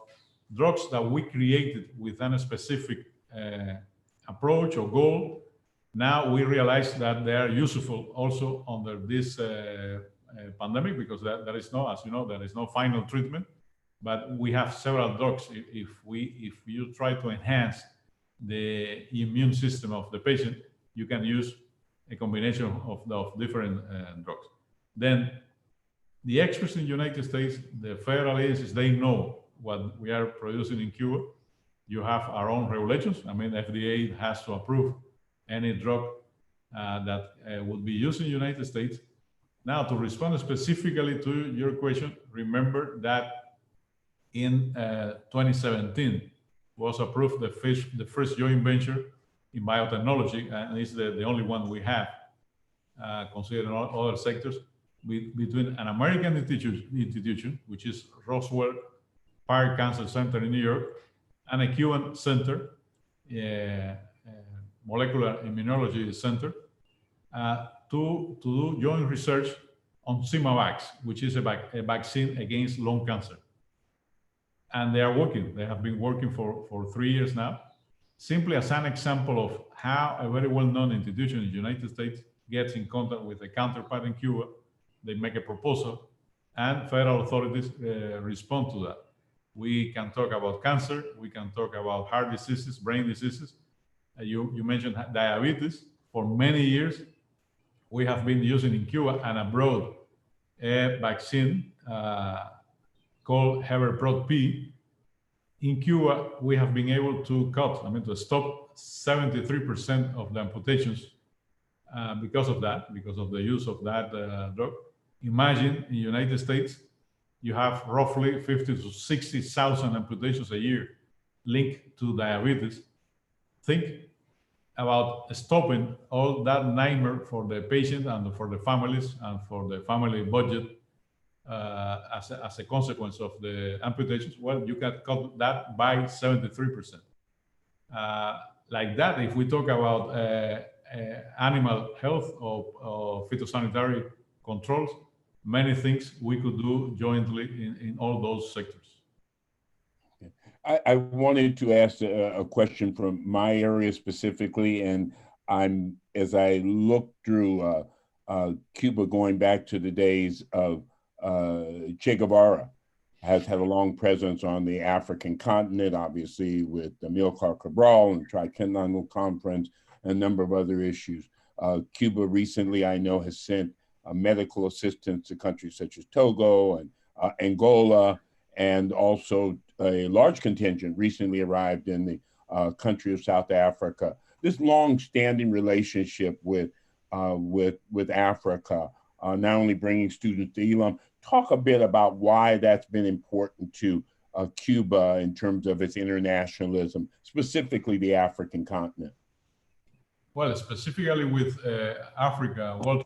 drugs that we created with a specific approach or goal. Now we realize that they are useful also under this pandemic, because there is no, as you know, there is no final treatment. But we have several drugs. If you try to enhance the immune system of the patient, you can use a combination of different drugs. Then The experts in the United States, the federal agencies, they know what we are producing in Cuba. You have our own regulations. I mean, FDA has to approve any drug that would be used in the United States. Now, to respond specifically to your question, remember that in 2017 was approved the first joint venture in biotechnology, and it's the only one we have, considering all other sectors, between an American institution, which is Roswell Park Cancer Center in New York, and a Cuban center, Molecular Immunology Center, to do joint research on Symavax, which is a vaccine against lung cancer. And they are working. They have been working for 3 years now. Simply as an example of how a very well-known institution in the United States gets in contact with a counterpart in Cuba, they make a proposal, and federal authorities respond to that. We can talk about cancer. We can talk about heart diseases, brain diseases. You mentioned diabetes. For many years, we have been using in Cuba and abroad a vaccine called Heverprot-P. In Cuba, we have been able to to stop 73% of the amputations because of the use of that drug. Imagine in the United States, you have roughly 50 to 60,000 amputations a year linked to diabetes. Think about stopping all that nightmare for the patient and for the families and for the family budget as a consequence of the amputations. Well, you can cut that by 73%. Like that, if we talk about animal health or phytosanitary controls, many things we could do jointly in all those sectors. I wanted to ask a question from my area specifically, and as I look through Cuba going back to the days of Che Guevara, has had a long presence on the African continent, obviously with the Amilcar Cabral and the Tricentennial Conference, and a number of other issues. Cuba recently, I know, has sent medical assistance to countries such as Togo and Angola, and also a large contingent recently arrived in the country of South Africa. This long-standing relationship with Africa, not only bringing students to Elam. Talk a bit about why that's been important to Cuba in terms of its internationalism, specifically the African continent. Well, specifically with Africa, well,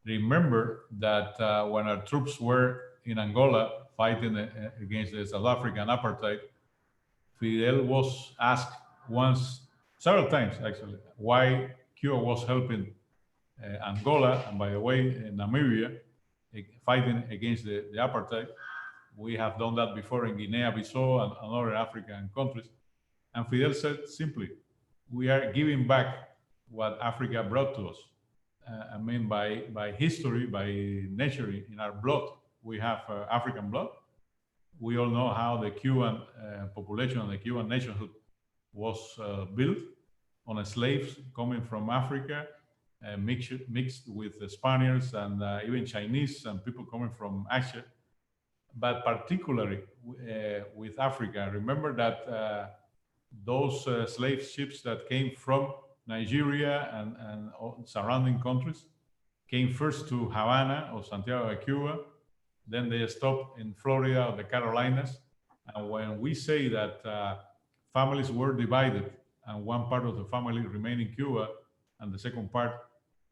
remember that when our troops were in Angola fighting against the South African apartheid, Fidel was asked several times actually, why Cuba was helping Angola, and by the way, Namibia, fighting against the apartheid. We have done that before in Guinea-Bissau and other African countries. And Fidel said simply, we are giving back what Africa brought to us. By history, by nature, in our blood, we have African blood. We all know how the Cuban population and the Cuban nationhood was built on slaves coming from Africa, mixed with the Spaniards and even Chinese and people coming from Asia. But particularly with Africa, remember that those slave ships that came from Nigeria and surrounding countries came first to Havana or Santiago de Cuba, then they stopped in Florida or the Carolinas. And when we say that families were divided and one part of the family remained in Cuba and the second part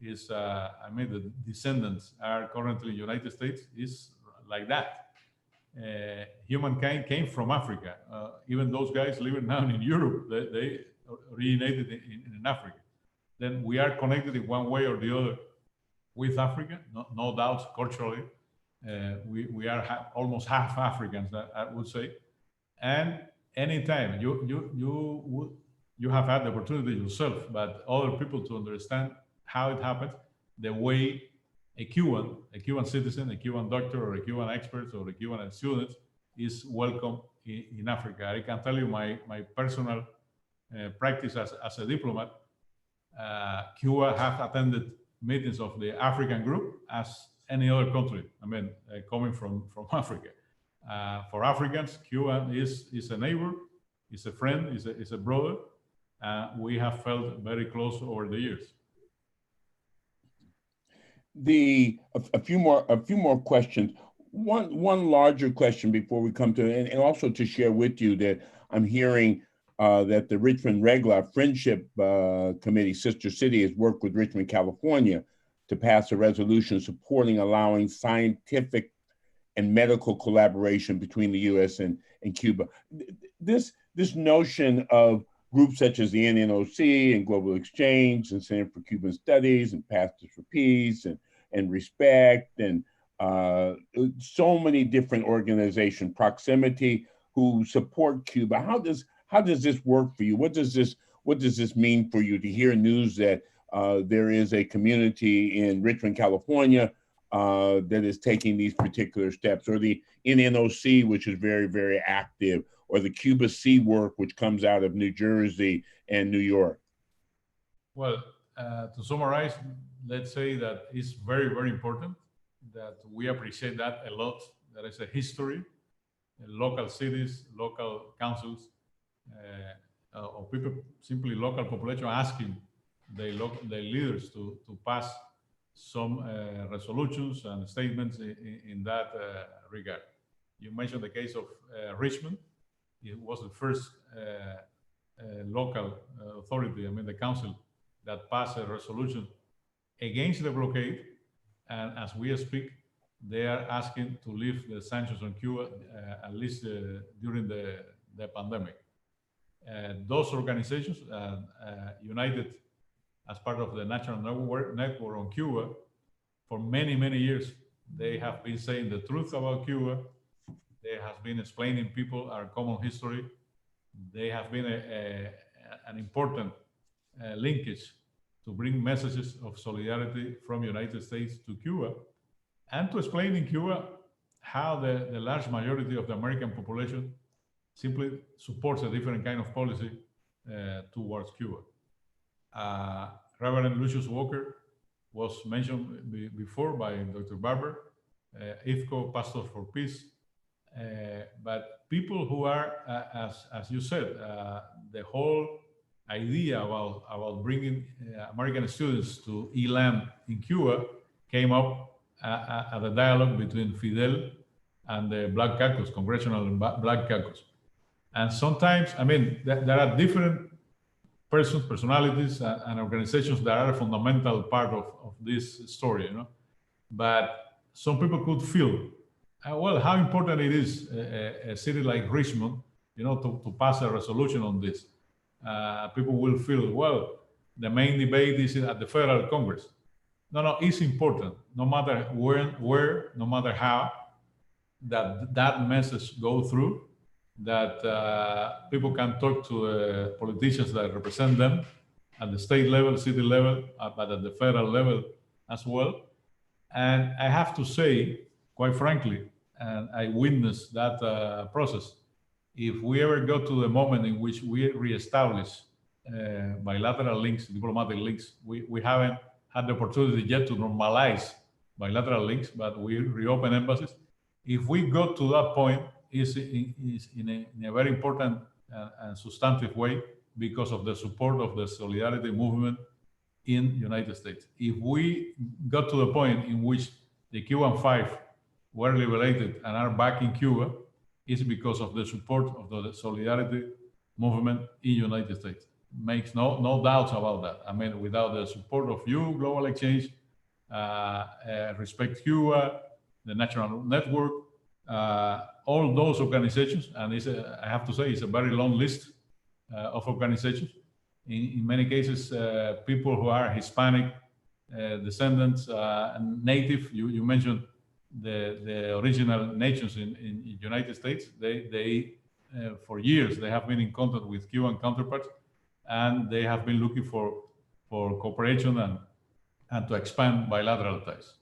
is, the descendants are currently in the United States, is like that. Humankind came from Africa. Even those guys living now in Europe, they originated in Africa. Then we are connected in one way or the other with Africa, no doubt culturally. We are almost half Africans, I would say. And anytime you have had the opportunity yourself, but other people to understand how it happened, the way a Cuban citizen, a Cuban doctor, or a Cuban expert, or a Cuban student is welcome in Africa. I can tell you my personal practice as a diplomat. Cuba has attended meetings of the African group as any other country. I mean, coming from Africa. For Africans, Cuba is a neighbor, is a friend, is a brother. We have felt very close over the years. A few more questions. One larger question before we come to, and also to share with you that I'm hearing that the Richmond Regla Friendship Committee, Sister City, has worked with Richmond, California, to pass a resolution supporting allowing scientific and medical collaboration between the U.S. and Cuba. This notion of groups such as the NNOC and Global Exchange and Center for Cuban Studies and Pastors for Peace and Respect and so many different organizations, Proximity, who support Cuba. How does this work for you? What does this mean for you to hear news that there is a community in Richmond, California, that is taking these particular steps, or the NNOC, which is very, very active, or the Cuba Sea work, which comes out of New Jersey and New York? Well, to summarize, let's say that it's very, very important, that we appreciate that a lot. There is a history, local cities, local councils, or people, simply local population asking their leaders to pass some resolutions and statements in that regard. You mentioned the case of Richmond. It was the first local authority, I mean the council, that passed a resolution against the blockade. And as we speak, they are asking to lift the sanctions on Cuba, at least during the pandemic. Those organizations, united as part of the National Network on Cuba, for many, many years, they have been saying the truth about Cuba. They have been explaining people our common history. They have been an important linkage to bring messages of solidarity from the United States to Cuba, and to explain in Cuba how the large majority of the American population simply supports a different kind of policy towards Cuba. Reverend Lucius Walker was mentioned before by Dr. Barber, IFCO, Pastors for Peace. But people who are, as you said, the whole idea about bringing American students to ELAM in Cuba came up at the dialogue between Fidel and the Black Caucus, Congressional Black Caucus. And sometimes, I mean, there are different personalities and organizations that are a fundamental part of this story, you know. But some people could feel, well, how important it is a city like Richmond, you know, to pass a resolution on this. People will feel, well, the main debate is at the federal Congress. No, it's important, no matter where, no matter how, that message go through, that people can talk to politicians that represent them at the state level, city level, but at the federal level as well. And I have to say, quite frankly, and I witnessed that process, if we ever go to the moment in which we reestablish bilateral links, diplomatic links, we haven't had the opportunity yet to normalize bilateral links, but we reopen embassies. If we go to that point, is in a very important and substantive way because of the support of the solidarity movement in the United States. If we got to the point in which the Cuban Five were liberated and are back in Cuba, it's because of the support of the solidarity movement in the United States. Makes no doubts about that. I mean, without the support of you, Global Exchange, Respect Cuba, the National Network, all those organizations, and I have to say, it's a very long list of organizations. In many cases, people who are Hispanic descendants, native. You mentioned the original nations in the United States. They for years they have been in contact with Cuban counterparts, and they have been looking for cooperation and to expand bilateral ties.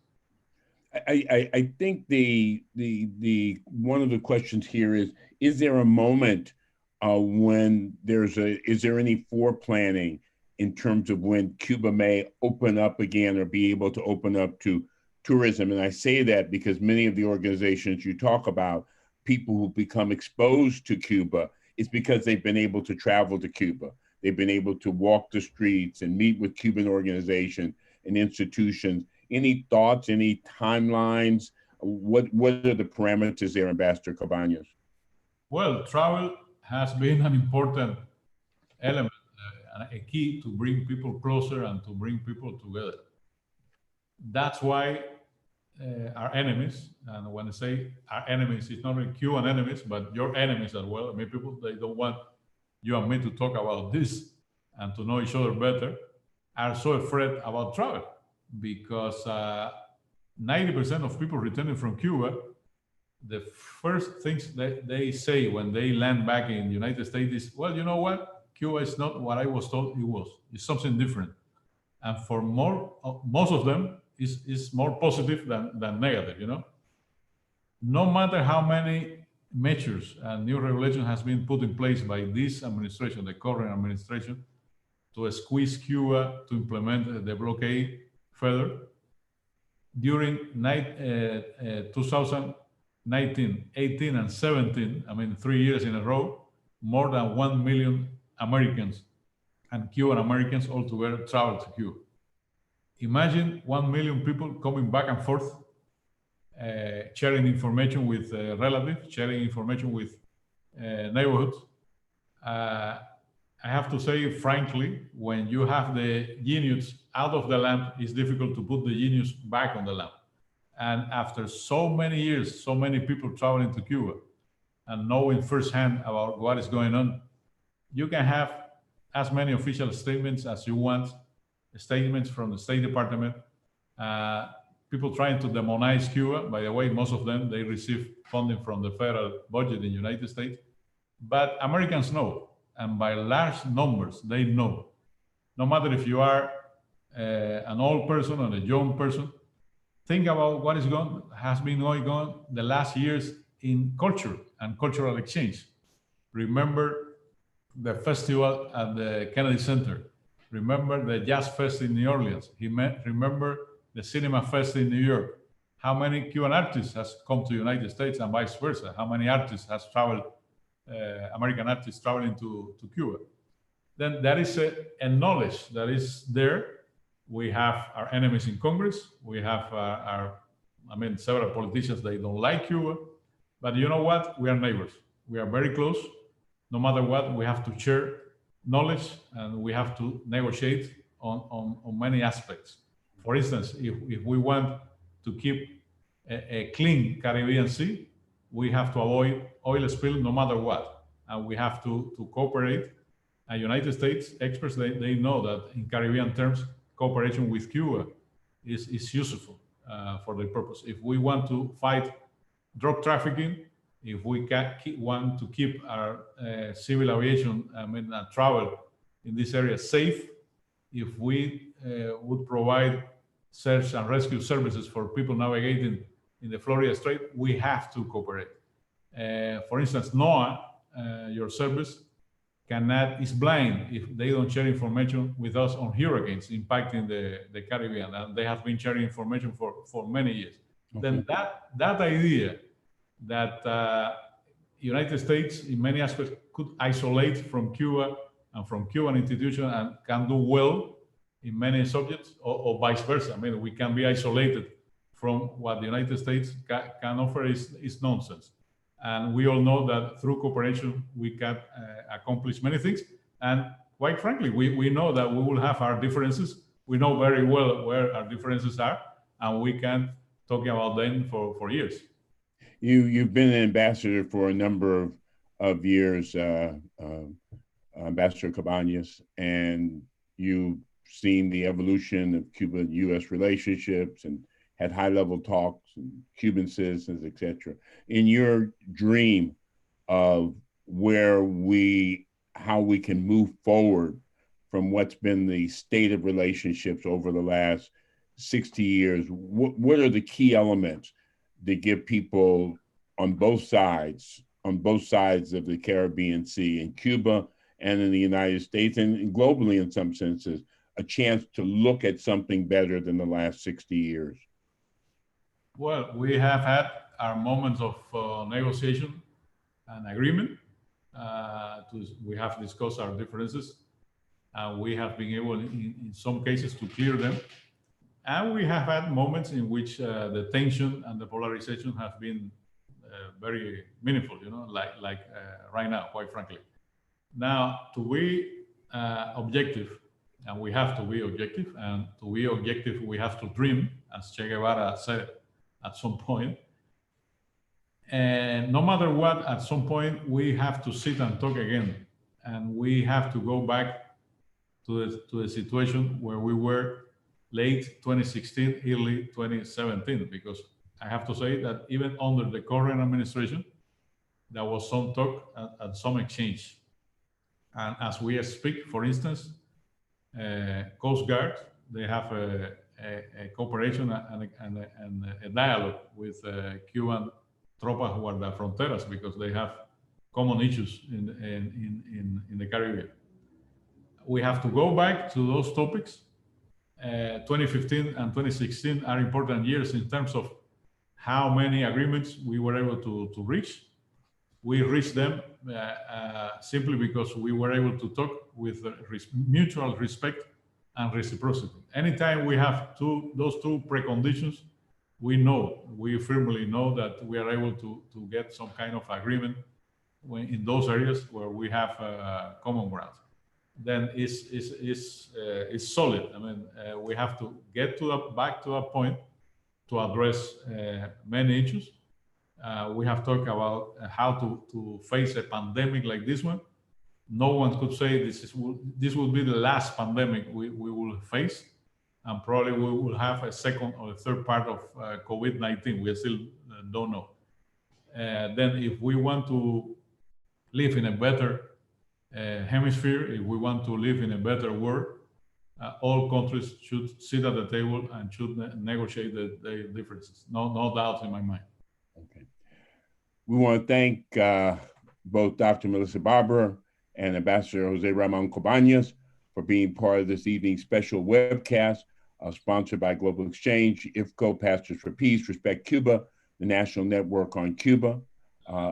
I think the one of the questions here is there a moment when is there any foreplanning in terms of when Cuba may open up again or be able to open up to tourism. And I say that because many of the organizations you talk about, people who become exposed to Cuba, it's because they've been able to travel to Cuba. They've been able to walk the streets and meet with Cuban organizations and institutions. Any thoughts, any timelines? What are the parameters there, Ambassador Cabañas? Well, travel has been an important element, a key to bring people closer and to bring people together. That's why our enemies, and when I say our enemies, it's not only Cuban enemies, but your enemies as well. I mean, people, they don't want you and me to talk about this and to know each other better, are so afraid about travel because 90% of people returning from Cuba, the first things that they say when they land back in the United States is, well, you know what? Cuba is not what I was told it was. It's something different. And for most of them, is more positive than negative, you know? No matter how many measures and new regulation has been put in place by this administration, the current administration, to squeeze Cuba to implement the blockade further, during 2019, 18, and 17, I mean, 3 years in a row, more than 1 million Americans and Cuban Americans altogether traveled to Cuba. Imagine 1 million people coming back and forth, sharing information with relatives, sharing information with neighborhoods. I have to say, frankly, when you have the genius out of the lamp, it's difficult to put the genius back on the lamp. And after so many years, so many people traveling to Cuba and knowing firsthand about what is going on, you can have as many official statements as you want, statements from the State Department, people trying to demonize Cuba. By the way, most of them, they receive funding from the federal budget in the United States. But Americans know, and by large numbers, they know. No matter if you are an old person or a young person, think about what has been going on the last years in culture and cultural exchange. Remember the festival at the Kennedy Center. Remember the Jazz Fest in New Orleans. Remember the Cinema Fest in New York. How many Cuban artists has come to the United States and vice versa? How many artists has traveled, American artists traveling to Cuba? Then there is a knowledge that is there. We have our enemies in Congress. We have several politicians, they don't like Cuba. But you know what? We are neighbors. We are very close. No matter what, we have to share knowledge and we have to negotiate on many aspects. For instance, if we want to keep a clean Caribbean Sea, we have to avoid oil spill no matter what. And we have to cooperate. And United States experts, they know that in Caribbean terms, cooperation with Cuba is useful for the purpose. If we want to fight drug trafficking, if we want to keep our civil aviation, travel in this area safe, if we would provide search and rescue services for people navigating in the Florida Strait, we have to cooperate. For instance, NOAA, your service, is blind if they don't share information with us on hurricanes impacting the Caribbean, and they have been sharing information for many years. Okay. Then that idea that United States in many aspects could isolate from Cuba and from Cuban institutions and can do well in many subjects, or vice versa. I mean, we can be isolated from what the United States can offer is nonsense. And we all know that through cooperation, we can accomplish many things. And quite frankly, we know that we will have our differences. We know very well where our differences are, and we can talk about them for years. You've been an ambassador for a number of years, Ambassador Cabañas, and you've seen the evolution of Cuba-U.S. relationships and had high-level talks and Cuban citizens, et cetera. In your dream of how we can move forward from what's been the state of relationships over the last 60 years, what are the key elements that give people on both sides of the Caribbean Sea, in Cuba and in the United States and globally in some senses, a chance to look at something better than the last 60 years? Well, we have had our moments of negotiation and agreement. We have discussed our differences, and we have been able, in some cases, to clear them. And we have had moments in which the tension and the polarization have been very meaningful, like right now, quite frankly. Now, to be objective, and we have to be objective, and to be objective, we have to dream, as Che Guevara said at some point. And no matter what, at some point, we have to sit and talk again. And we have to go back to the situation where we were late 2016, early 2017, because I have to say that even under the current administration, there was some talk and some exchange. And as we speak, for instance, Coast Guard, they have a cooperation and a dialogue with Cuban Tropas Guardafronteras, because they have common issues in the Caribbean. We have to go back to those topics. 2015 and 2016 are important years in terms of how many agreements we were able to reach. We reached them simply because we were able to talk with mutual respect and reciprocity. Anytime we have those two preconditions, we firmly know that we are able to get some kind of agreement in those areas where we have common ground. Then it's solid. I mean, we have to get back to that point to address many issues. We have talked about how to face a pandemic like this one. No one could say this will be the last pandemic we will face, and probably we will have a second or a third part of COVID-19. We still don't know. Then if we want to live in a better hemisphere, if we want to live in a better world, all countries should sit at the table and should negotiate the differences. No doubt in my mind. Okay. We want to thank both Dr. Melissa Barber and Ambassador José Ramón Cabañas for being part of this evening's special webcast sponsored by Global Exchange, IFCO, Pastors for Peace, Respect Cuba, the National Network on Cuba.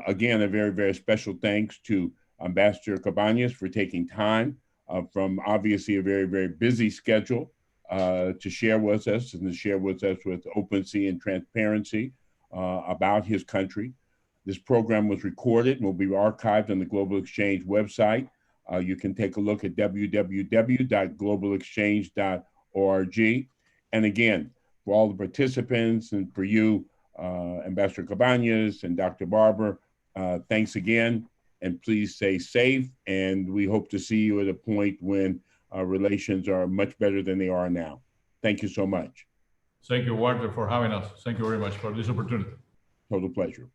Again, a very, very special thanks to Ambassador Cabañas for taking time from obviously a very, very busy schedule to share with us and to share with us with openness and transparency about his country. This program was recorded and will be archived on the Global Exchange website. You can take a look at www.globalexchange.org. And again, for all the participants and for you, Ambassador Cabañas and Dr. Barber, thanks again. And please stay safe. And we hope to see you at a point when relations are much better than they are now. Thank you so much. Thank you, Walter, for having us. Thank you very much for this opportunity. Total pleasure.